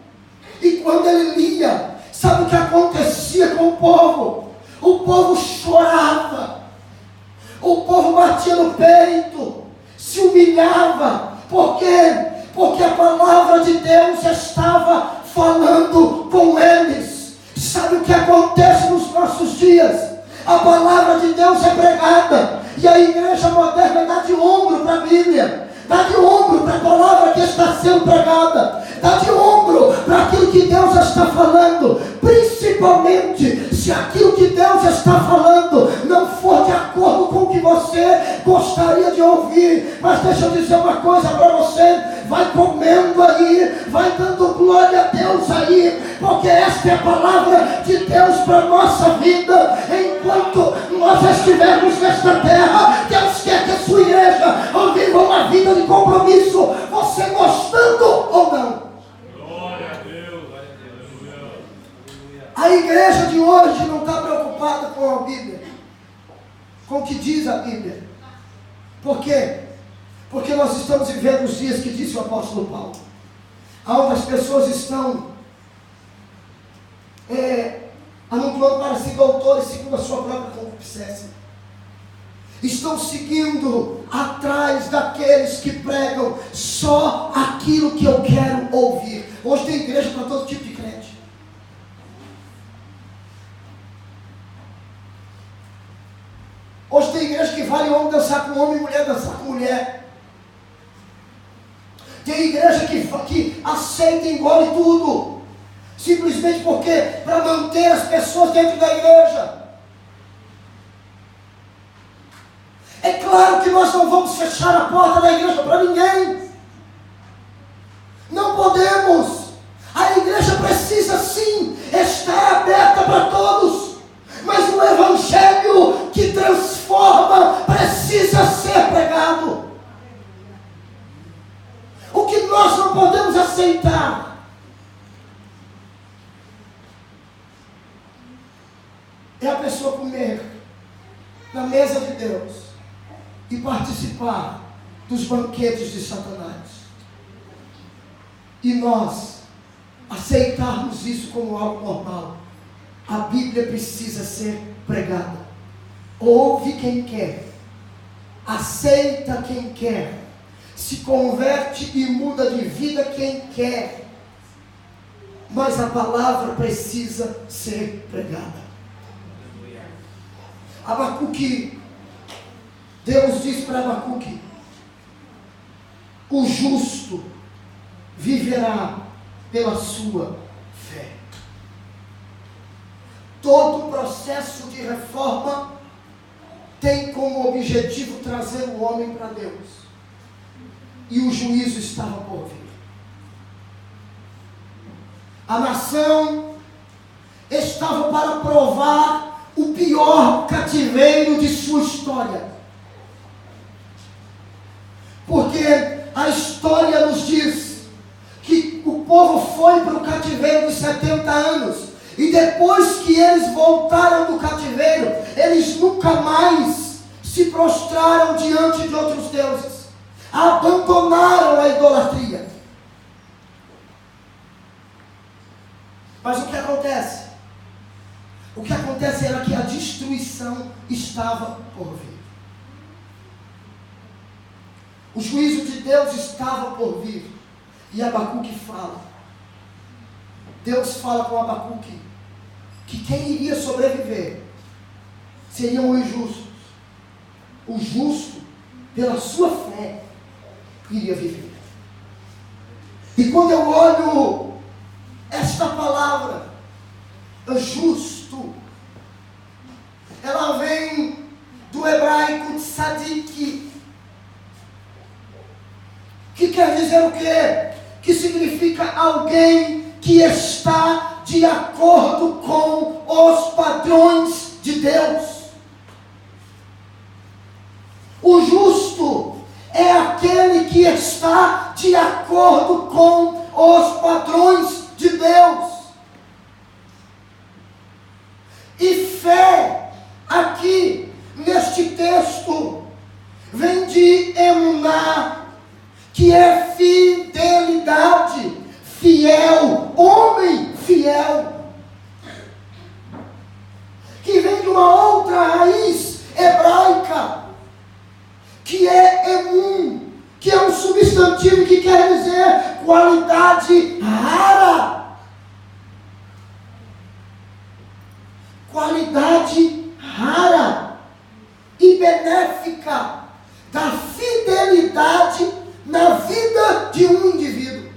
e quando ele lia, sabe o que acontecia com o povo? O povo chorava, o povo batia no peito, se humilhava. Por quê? Porque a palavra de Deus estava falando com eles. Sabe o que acontece nos nossos dias? A palavra de Deus é pregada, e a igreja moderna dá de ombro para a Bíblia, dá de ombro para a palavra que está sendo pregada, dá de ombro para aquilo que Deus está falando, principalmente se aquilo que Deus está falando não for de acordo com o que você gostaria de ouvir. Mas deixa eu dizer uma coisa para você: vai comendo aí, vai dando glória a Deus aí, porque esta é a palavra de Deus para a nossa vida. Enquanto nós estivermos nesta terra, Deus quer que a sua igreja viva uma vida de compromisso, você gostando ou não. Glória a Deus, aleluia. A igreja de hoje não está preocupada com a Bíblia, com o que diz a Bíblia. Por quê? Porque nós estamos vivendo os dias que disse o apóstolo Paulo, onde as pessoas estão amontoando para si doutores segundo a sua própria concupiscência. Estão seguindo atrás daqueles que pregam só aquilo que eu quero ouvir. Hoje tem igreja para todo tipo de crente. vale homem dançar com homem e mulher dançar com mulher. Tem igreja que aceita e engole tudo, simplesmente porque para manter as pessoas dentro da igreja. É claro que nós não vamos fechar a porta da igreja para ninguém. Não podemos. A igreja precisa sim estar aberta para todos. Mas o evangelho que transforma precisa ser pregado. O que nós não podemos aceitar é a pessoa comer na mesa de Deus e participar dos banquetes de Satanás. E nós aceitarmos isso como algo normal. A Bíblia precisa ser pregada. Ouve quem quer, aceita quem quer, se converte e muda de vida quem quer, mas a palavra precisa ser pregada. Abacuque, Deus diz para Abacuque: o justo viverá pela sua fé. Todo processo de reforma tem como objetivo trazer o homem para Deus. E o juízo estava por vir. A nação estava para provar o pior cativeiro de sua história. Porque a história nos diz que o povo foi para o cativeiro de 70 anos. E depois que eles voltaram do cativeiro, eles nunca mais se prostraram diante de outros deuses. Abandonaram a idolatria. Mas o que acontece? O que acontece era que a destruição estava por vir. O juízo de Deus estava por vir. E Abacuque fala. Deus fala com Abacuque que quem iria sobreviver seriam os justos. O justo, pela sua fé, iria viver. E quando eu olho esta palavra, justo, ela vem do hebraico tzadik, que quer dizer o quê? Que significa alguém que está de acordo com os padrões de Deus. O justo é aquele que está de acordo com os padrões de Deus. E fé, aqui neste texto, vem de emuná, que é fidelidade, fiel, homem fiel. Que vem de uma outra raiz hebraica, que é emun, que é um substantivo que quer dizer qualidade rara. Qualidade rara e benéfica da fidelidade na vida de um indivíduo.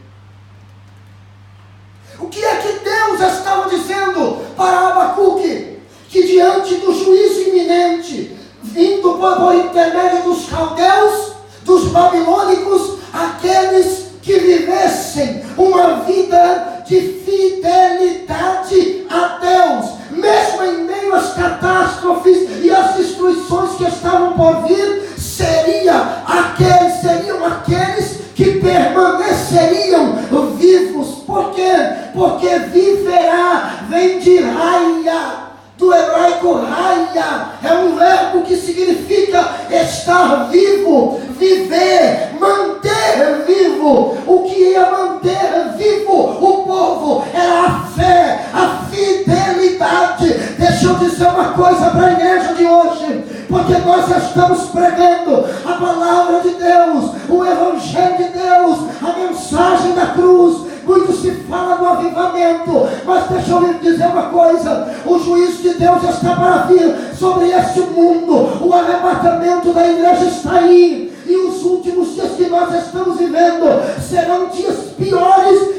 O que é que Deus estava dizendo para Abacuque? Que diante do juízo iminente, vindo por intermédio dos caldeus, dos babilônicos, aqueles que vivessem uma vida de fidelidade a Deus, mesmo em meio às catástrofes e às destruições que estavam por vir, seriam aqueles que permaneceriam vivos. Por quê? Porque viverá vem de raia, do hebraico raia, é um verbo que significa estar vivo, viver, manter vivo. O que ia manter vivo o povo era a fé, a fidelidade. Deixa eu dizer uma coisa para a igreja de hoje, porque nós estamos pregando a palavra de Deus, o evangelho de Deus, a mensagem da cruz. Muito se fala do avivamento, mas deixa eu lhe dizer uma coisa: o juízo de Deus está para vir sobre este mundo. O arrebatamento arrebatamento da igreja está aí. E os últimos dias que nós estamos vivendo serão dias piores.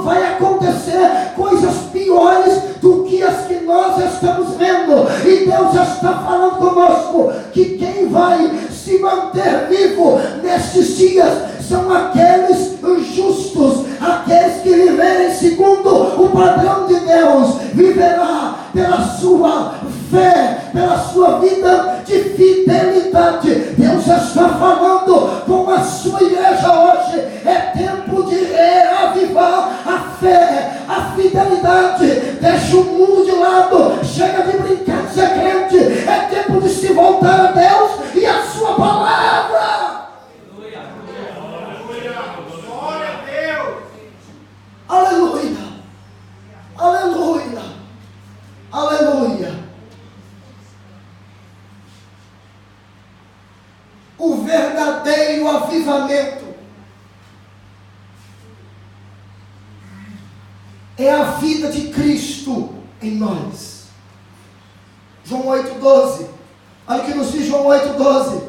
Vai acontecer coisas piores do que as que nós estamos vendo. E Deus já está falando conosco que quem vai se manter vivo nestes dias são aqueles justos, aqueles que viverem segundo o padrão de Deus. Viverá pela sua fé, pela sua vida de fidelidade. Deus já está falando com a sua igreja hoje. É tempo de reavivar a fé, a fidelidade. Deixa o mundo de lado, chega de brincar de ser crente. É tempo de se voltar a Deus e a sua palavra. Aleluia, aleluia, aleluia. O verdadeiro avivamento é a vida de Cristo em nós. João 8,12. Olha o que nos diz João 8,12.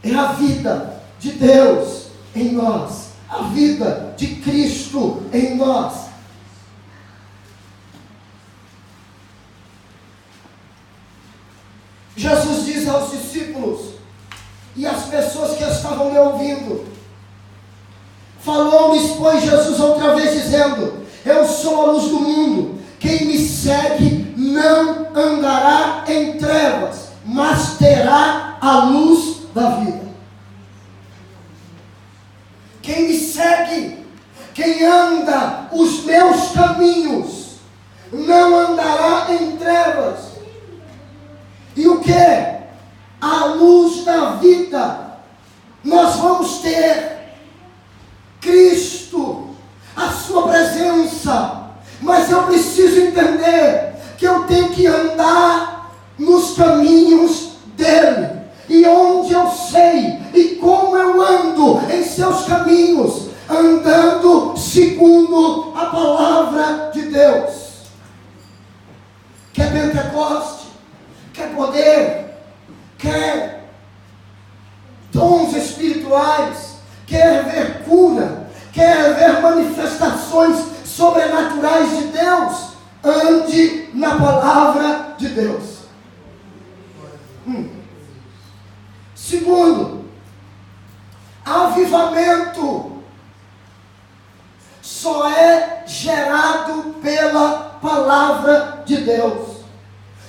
É a vida de Deus em nós. A vida de Cristo em nós. Jesus diz aos discípulos e às pessoas que estavam lhe ouvindo: falou-lhes, pois, Jesus outra vez, dizendo: eu sou a luz do mundo. Quem me segue não andará em trevas, mas terá a luz da vida. Quem me segue, quem anda os meus caminhos, não andará em trevas. E o que? A luz da vida. Nós vamos ter Cristo, a sua presença. Mas eu preciso entender que eu tenho que andar nos caminhos dele. E onde eu sei e como eu ando em seus caminhos? Andando segundo a palavra de Deus. Quer Pentecoste? Quer poder? Quer dons espirituais? Quer ver cura? Quer ver manifestações sobrenaturais de Deus? Ande na palavra de Deus. Segundo, avivamento só é gerado pela palavra de Deus.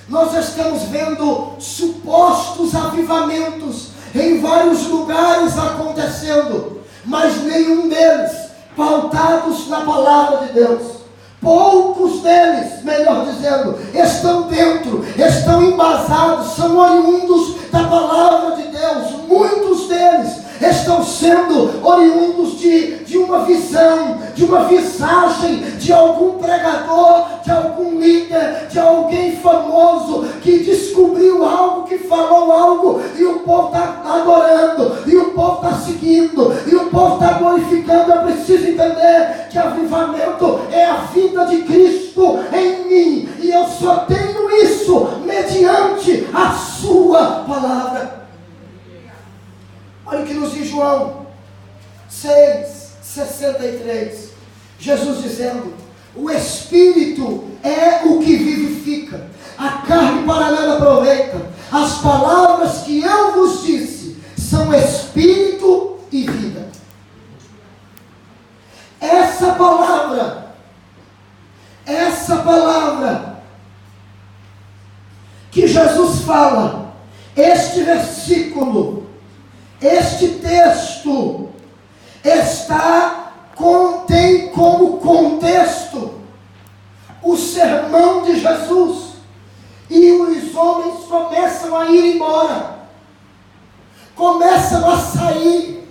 Nós estamos vendo supostos avivamentos em vários lugares acontecendo, mas nenhum deles pautados na palavra de Deus. Poucos deles, melhor dizendo, estão dentro, estão embasados, são oriundos da palavra de Deus. Muitos deles estão sendo oriundos de uma visão, de uma visagem de algum pregador, de algum líder, de alguém famoso que descobriu algo, que falou algo, e o povo está adorando, e o povo está seguindo, e o povo está glorificando. Eu preciso entender que avivamento é a vida de Cristo em mim, e eu só tenho isso mediante a sua palavra. Olha o que nos diz João 6,63. Jesus dizendo: o Espírito é o que vivifica, a carne para nada aproveita. As palavras que eu vos disse são Espírito e vida. Essa palavra que Jesus fala, este versículo, este texto tem como contexto o sermão de Jesus, e os homens começam a ir embora, começam a sair.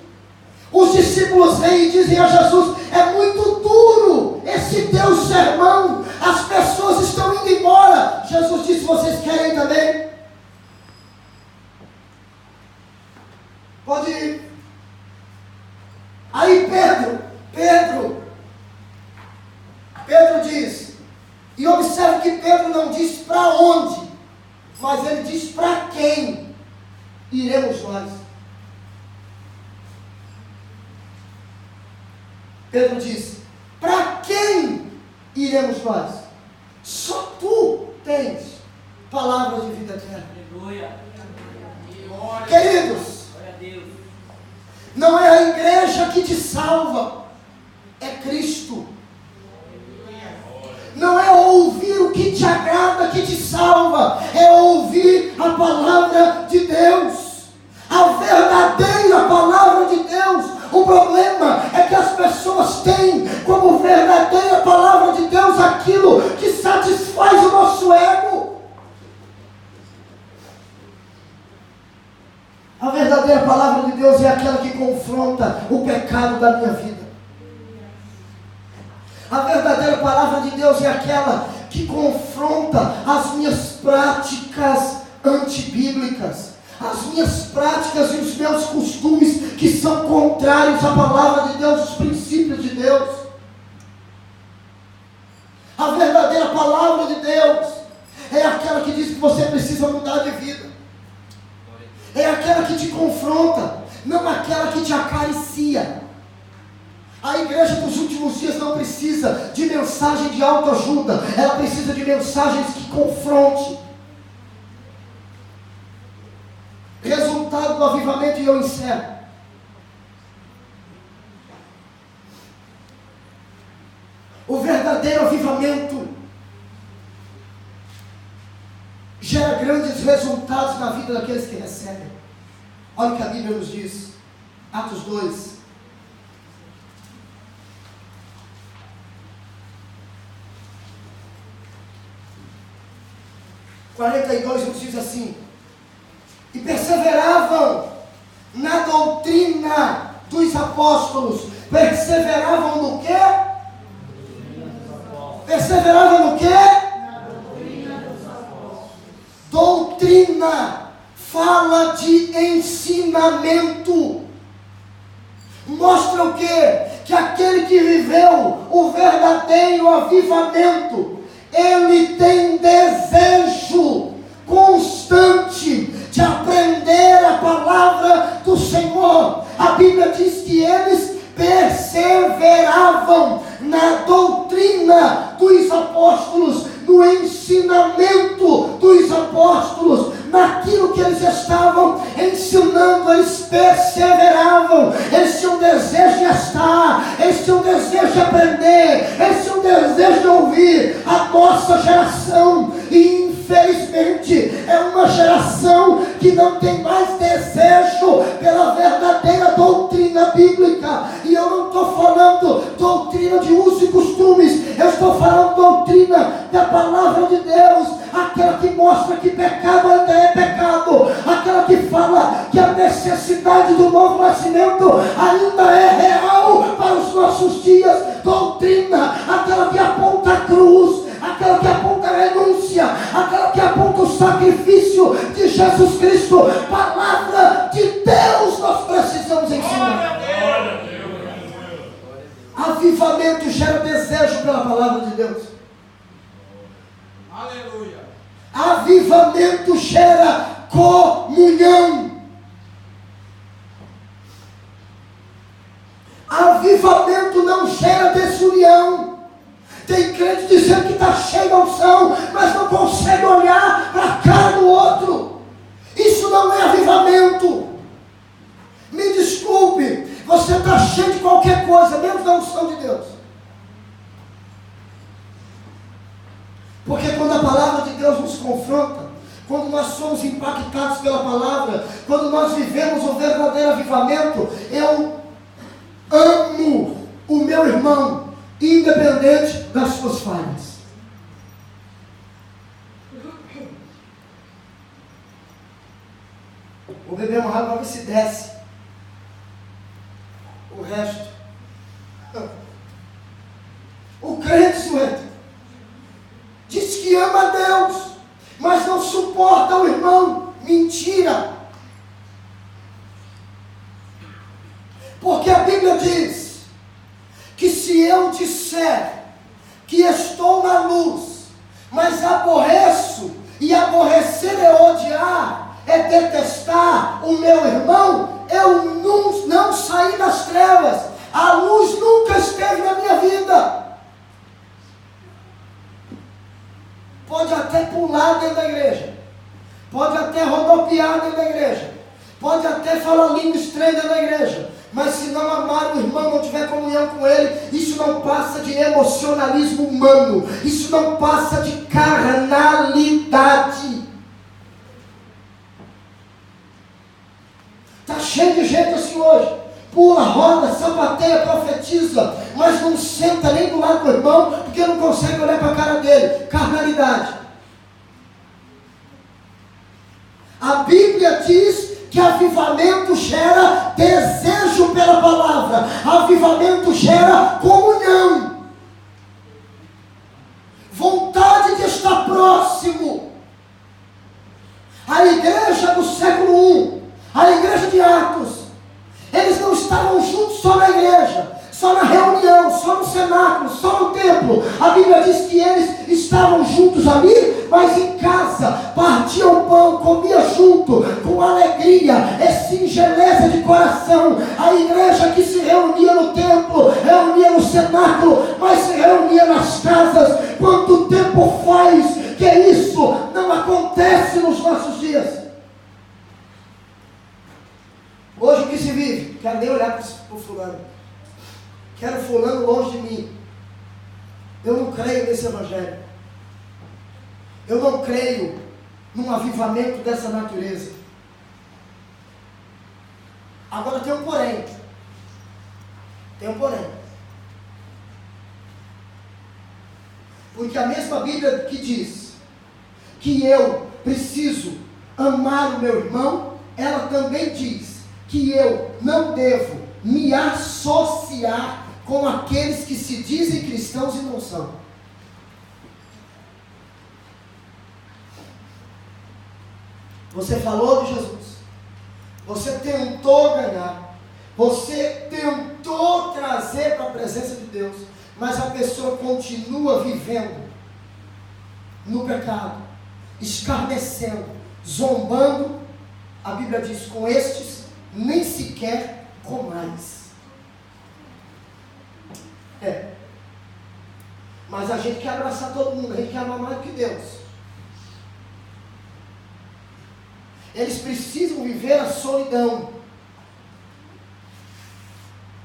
Os discípulos vêm e dizem a Jesus: é muito duro esse teu sermão, as pessoas estão indo embora. Jesus disse: vocês querem também? Pode ir. Aí Pedro diz, e observe que Pedro não diz para onde, mas ele diz para quem. nós? Pedro diz: para quem iremos nós? Só tu tens palavras de vida eterna. Aleluia. Queridos, Glória a Deus. não é a igreja que te salva, é Cristo. Não é ouvir o que te agrada que te salva, é ouvir a palavra de Deus, a verdadeira palavra de Deus. O problema é que as pessoas têm como verdadeira palavra de Deus aquilo que satisfaz o nosso ego. A verdadeira palavra de Deus é aquela que confronta o pecado da minha vida. A verdadeira palavra de Deus é aquela que confronta as minhas práticas antibíblicas, as minhas práticas e os meus costumes que são contrários à palavra de Deus, os princípios de Deus. A verdadeira palavra de Deus é aquela que diz que você precisa mudar de vida. É aquela que te confronta, não aquela que te acaricia. A igreja dos últimos dias não precisa de mensagem de autoajuda, ela precisa de mensagens que confronte. Resultado do avivamento, e eu encerro. O verdadeiro avivamento gera grandes resultados na vida daqueles que recebem. Olha o que a Bíblia nos diz, Atos 2. (42) 42 nos diz assim: e perseveravam na doutrina dos apóstolos. Perseveravam no quê? Perseveravam no quê? Na doutrina dos apóstolos. Doutrina fala de ensinamento. Mostra o quê? Que aquele que viveu o verdadeiro avivamento, ele tem desejo constante de aprender a palavra do Senhor. A Bíblia diz que eles perseveravam na doutrina dos apóstolos, no ensinamento dos apóstolos, naquilo que eles estavam ensinando. Eles perseveravam, eles tinham desejo de estar, eles tinham desejo de aprender, eles tinham desejo de ouvir. A nossa geração, infelizmente, é uma geração que não tem mais desejo pela verdadeira doutrina bíblica. E eu não estou falando doutrina de usos e costumes, eu estou falando doutrina da palavra de Deus, aquela que mostra que pecado ainda é pecado, aquela que fala que a necessidade do novo nascimento ainda é real para os nossos dias. Doutrina, aquela que aponta a cruz, aquela que aponta a renúncia, aquela que aponta o sacrifício de Jesus Cristo. Palavra de Deus nós precisamos ensinar. Avivamento gera desejo pela palavra de Deus. Aleluia. Avivamento gera comunhão. Avivamento não gera desunião. Tem crente dizendo que está cheio de unção, mas não consegue olhar para a cara do outro. Isso não é avivamento. Me desculpe, você está cheio de qualquer coisa, menos da unção de Deus. Porque quando a palavra de Deus nos confronta, quando nós somos impactados pela palavra, quando nós vivemos o verdadeiro avivamento, eu amo o meu irmão, independente das suas falhas. Vou beber uma água para ver se desce o resto. O crente, Sueli, diz que ama a Deus, mas não suporta o irmão. Mentira. Porque a Bíblia diz que se eu disser que estou na luz, mas aborreço, e aborrecer é odiar, é detestar o meu irmão, eu não saí das trevas. A luz nunca esteve na minha vida. Pode até pular dentro da igreja, pode até rodopiar dentro da igreja, pode até falar língua estranha dentro da igreja, mas se não amar o irmão, não tiver comunhão com ele, isso não passa de emocionalismo humano, isso não passa de carnalidade. Está cheio de gente assim hoje, pula, roda, sapateia, profetiza, mas não senta nem do lado do irmão, porque não consegue olhar para a cara dele. Carnalidade. A Bíblia diz que avivamento gera desejo pela palavra, avivamento gera comunhão, vontade de estar próximo. A igreja do século I, a igreja de Atos, eles não estavam juntos só na igreja, só na reunião, só no cenáculo, só no templo. A Bíblia diz que eles estavam juntos ali, mas em casa, partiam pão, comiam junto, com alegria e singeleza de coração. A igreja que se reunia no templo, reunia no cenáculo, mas se reunia nas casas. Quanto tempo faz que isso não acontece nos nossos dias? Hoje o que se vive? Quero nem olhar para o fulano. Quero fulano longe de mim. Eu não creio nesse evangelho. Eu não creio num avivamento dessa natureza. Agora tem um porém. Tem um porém. Porque a mesma Bíblia que diz que eu preciso amar o meu irmão, ela também diz que eu não devo me associar com aqueles que se dizem cristãos e não são. Você falou de Jesus, você tentou ganhar, você tentou trazer para a presença de Deus, mas a pessoa continua vivendo no pecado, escarnecendo, zombando. A Bíblia diz: com estes nem sequer comais. Mas a gente quer abraçar todo mundo, a gente quer amar mais do que Deus. Eles precisam viver a solidão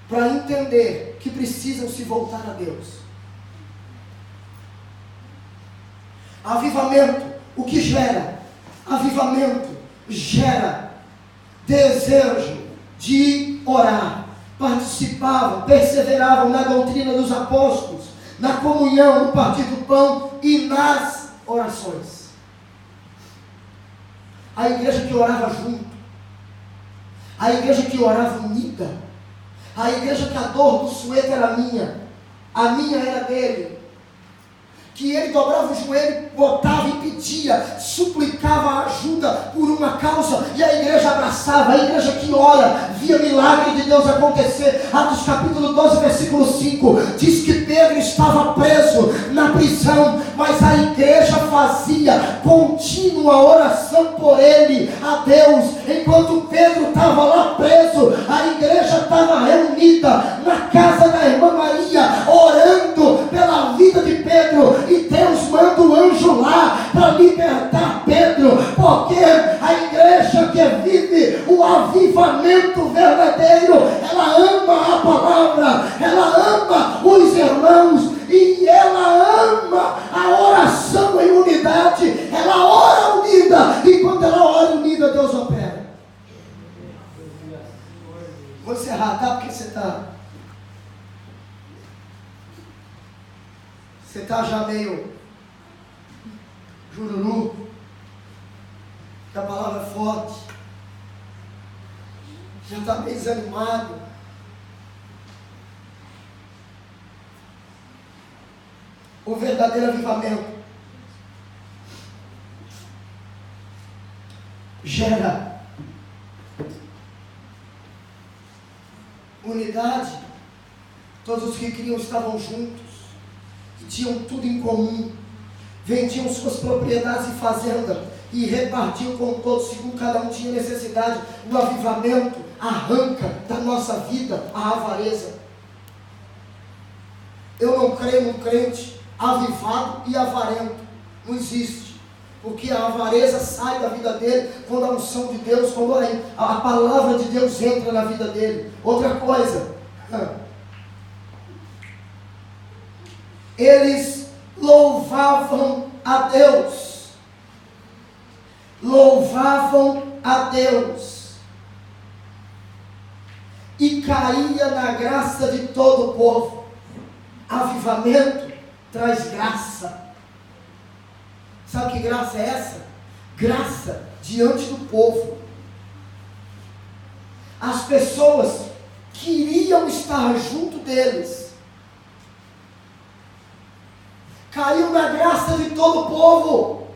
para entender que precisam se voltar a Deus. Avivamento, o que gera? Avivamento gera desejo de orar. Participavam, perseveravam na doutrina dos apóstolos, na comunhão, no partir do pão e nas orações. A igreja que orava junto, a igreja que orava unida, a igreja que a dor do sueto era minha, a minha era dele, que ele dobrava o joelho, botava e pedia, suplicava ajuda por uma causa, e a igreja abraçava. A igreja que ora, via milagre de Deus acontecer. Atos capítulo 12, versículo 5, diz que Pedro estava preso na prisão, mas a igreja fazia contínua oração por ele, a Deus. Enquanto Pedro estava lá preso, a igreja estava reunida na casa da irmã Maria, orando pela vida de Pedro, e Deus manda o anjo lá para libertar Pedro, porque a igreja que vive o avivamento verdadeiro, ela ama a palavra, ela ama os irmãos, e ela ama a oração em unidade. Ela ora unida, e quando ela ora unida, Deus opera. Vou encerrar, tá? Porque você está já meio jururu, que a palavra é forte, já está meio desanimado. O verdadeiro avivamento gera unidade. Todos os que criam estavam juntos, tinham tudo em comum, vendiam suas propriedades e fazendas, e repartiu com todos, segundo cada um tinha necessidade. O avivamento arranca da nossa vida a avareza. Eu não creio num crente avivado e avarento. Não existe. Porque a avareza sai da vida dele quando a unção de Deus, quando a palavra de Deus entra na vida dele. Outra coisa, eles louvavam a Deus. Louvavam a Deus. E caía na graça de todo o povo. Avivamento traz graça. Sabe que graça é essa? Graça diante do povo. As pessoas queriam estar junto deles. Caiu na graça de todo o povo.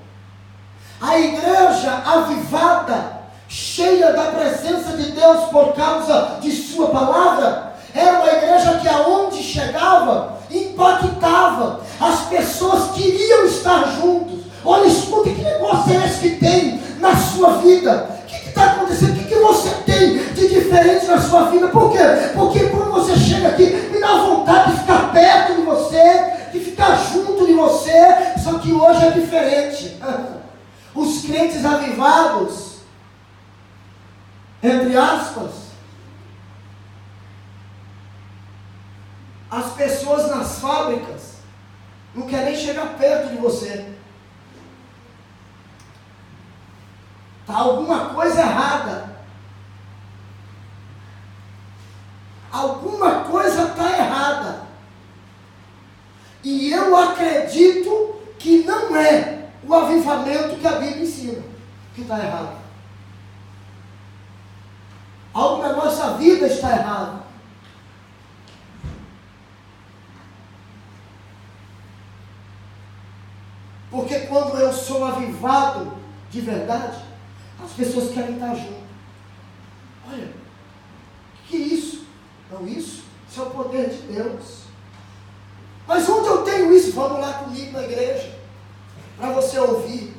A igreja avivada, cheia da presença de Deus por causa de sua palavra, era uma igreja que aonde chegava, impactava. As pessoas queriam estar juntos. Olha, escuta, que negócio é esse que tem na sua vida? O que está acontecendo? O que você tem de diferente na sua vida? Por quê? Porque quando você chega aqui, me dá vontade de ficar perto de você, de ficar junto de você. Só que hoje é diferente. Os crentes avivados, entre aspas, as pessoas nas fábricas não querem nem chegar perto de você. Está alguma coisa errada. Alguma coisa está errada. E eu acredito que não é o avivamento que a Bíblia ensina que está errado. Algo na nossa vida está errado. Porque quando eu sou avivado de verdade, as pessoas querem estar junto. Olha, o que é isso? Não, isso é o poder de Deus. Mas onde eu tenho isso? Vamos lá comigo na igreja, para você ouvir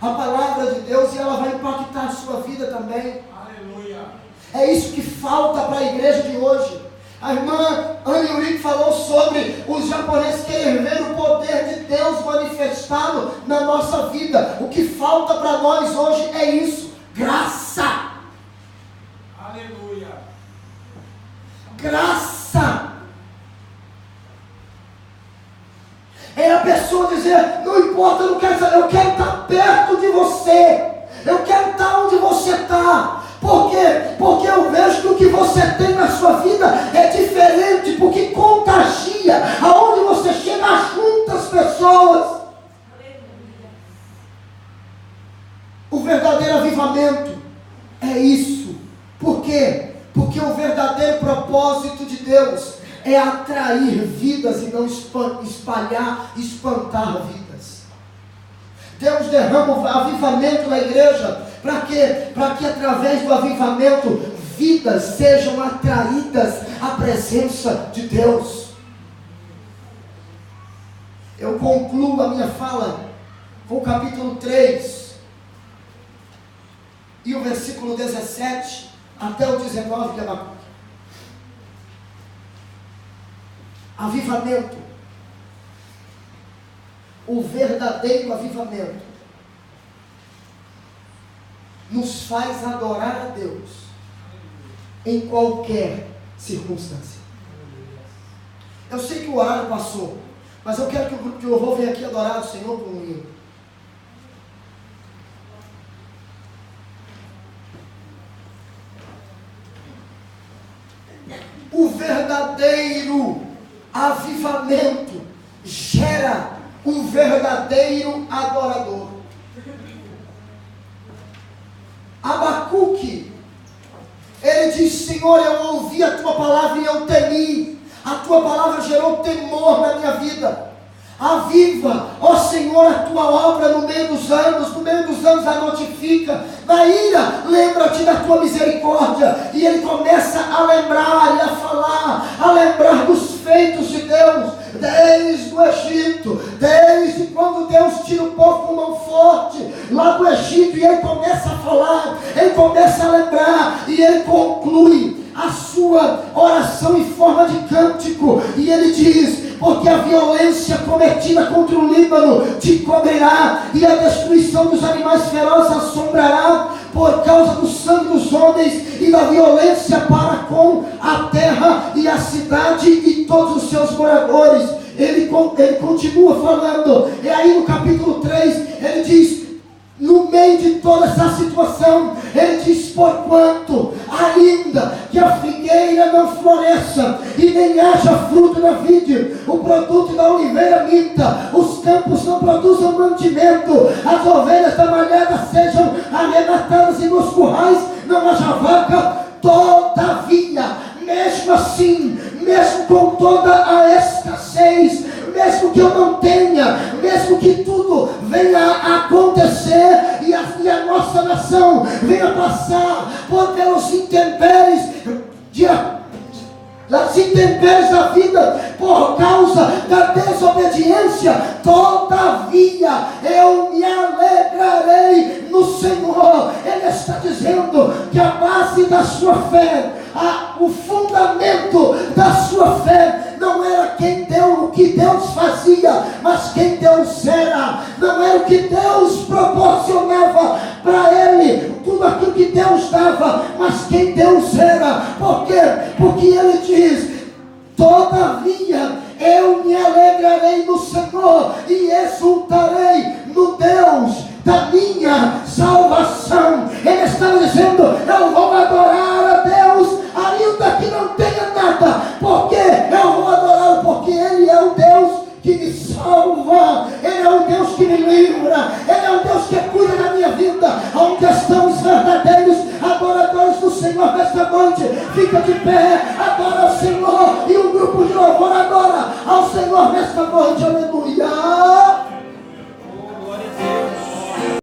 a palavra de Deus, e ela vai impactar a sua vida também. Aleluia. É isso que falta para a igreja de hoje. A irmã Anne Urick falou sobre os japoneses querem ver o poder de Deus manifestado na nossa vida. O que falta para nós hoje é isso: graça. Aleluia. Graça. É a pessoa dizer: não importa, eu não quero saber, eu quero estar perto de você. Eu quero estar onde você está. Por quê? Porque eu vejo que o que você tem na sua vida é diferente, porque contagia. Aonde você chega, junta as pessoas. O verdadeiro avivamento é isso. Por quê? Porque o verdadeiro propósito de Deus é atrair vidas e não espalhar, espantar vidas. Deus derrama o avivamento na igreja. Para quê? Para que através do avivamento vidas sejam atraídas à presença de Deus. Eu concluo a minha fala com o capítulo 3 e o versículo 17 até o 19 de Abacuque. Avivamento. O verdadeiro avivamento nos faz adorar a Deus em qualquer circunstância. Eu sei que o horário passou, mas eu quero que o grupo de louvor venha aqui adorar o Senhor com um hino. O verdadeiro avivamento gera um verdadeiro adorador. Abacuque, ele diz: Senhor, eu ouvi a tua palavra e eu temi. A tua palavra gerou temor na minha vida. Aviva, ó Senhor, a tua obra no meio dos anos a notifica. Na ira, lembra-te da tua misericórdia. E ele começa a lembrar e a falar, a lembrar dos feitos de Deus. desde o Egito, desde quando Deus tira o povo com mão forte lá do Egito, e ele começa a falar, ele começa a lembrar, e ele conclui a sua oração em forma de cântico, e ele diz: porque a violência cometida contra o Líbano te cobrirá, e a destruição dos animais ferozes assombrará, por causa do sangue dos homens e da violência para com a terra e a cidade e todos os seus moradores. Ele continua falando, e aí no capítulo 3, ele diz, no meio de toda essa situação, ele diz: porquanto ainda que a figueira não floresça e nem haja fruto na vide, o produto da oliveira minta, os campos não produzam mantimento, as ovelhas da malhada sejam arrebatadas e nos currais não haja vaca, todavia, mesmo assim, mesmo com toda a escassez, mesmo que eu não tenha, mesmo que tudo venha a acontecer e a nossa nação venha passar pelos intempéries das intempéries da vida, por causa da desobediência, todavia eu me alegrarei no Senhor. Ele está dizendo que a base da sua fé, o fundamento da sua fé, não era o que Deus fazia, mas quem Deus era. Não era o que Deus proporcionava para ele, tudo aquilo que Deus dava, mas quem Deus era. Por quê? Porque ele diz: todavia eu me alegrarei no Senhor e exultarei no Deus da minha salvação. Ele estava dizendo: eu vou adorar a Deus ainda que não tenha nada. Por quê? Eu vou adorá-lo porque Ele é o Deus que me salva, Ele é o Deus que me livra, Ele é o Deus que cuida da minha vida. Onde estão os verdadeiros adoradores do Senhor nesta noite? Fica de pé, adora ao Senhor, e o grupo de louvor adora ao Senhor nesta noite. Aleluia.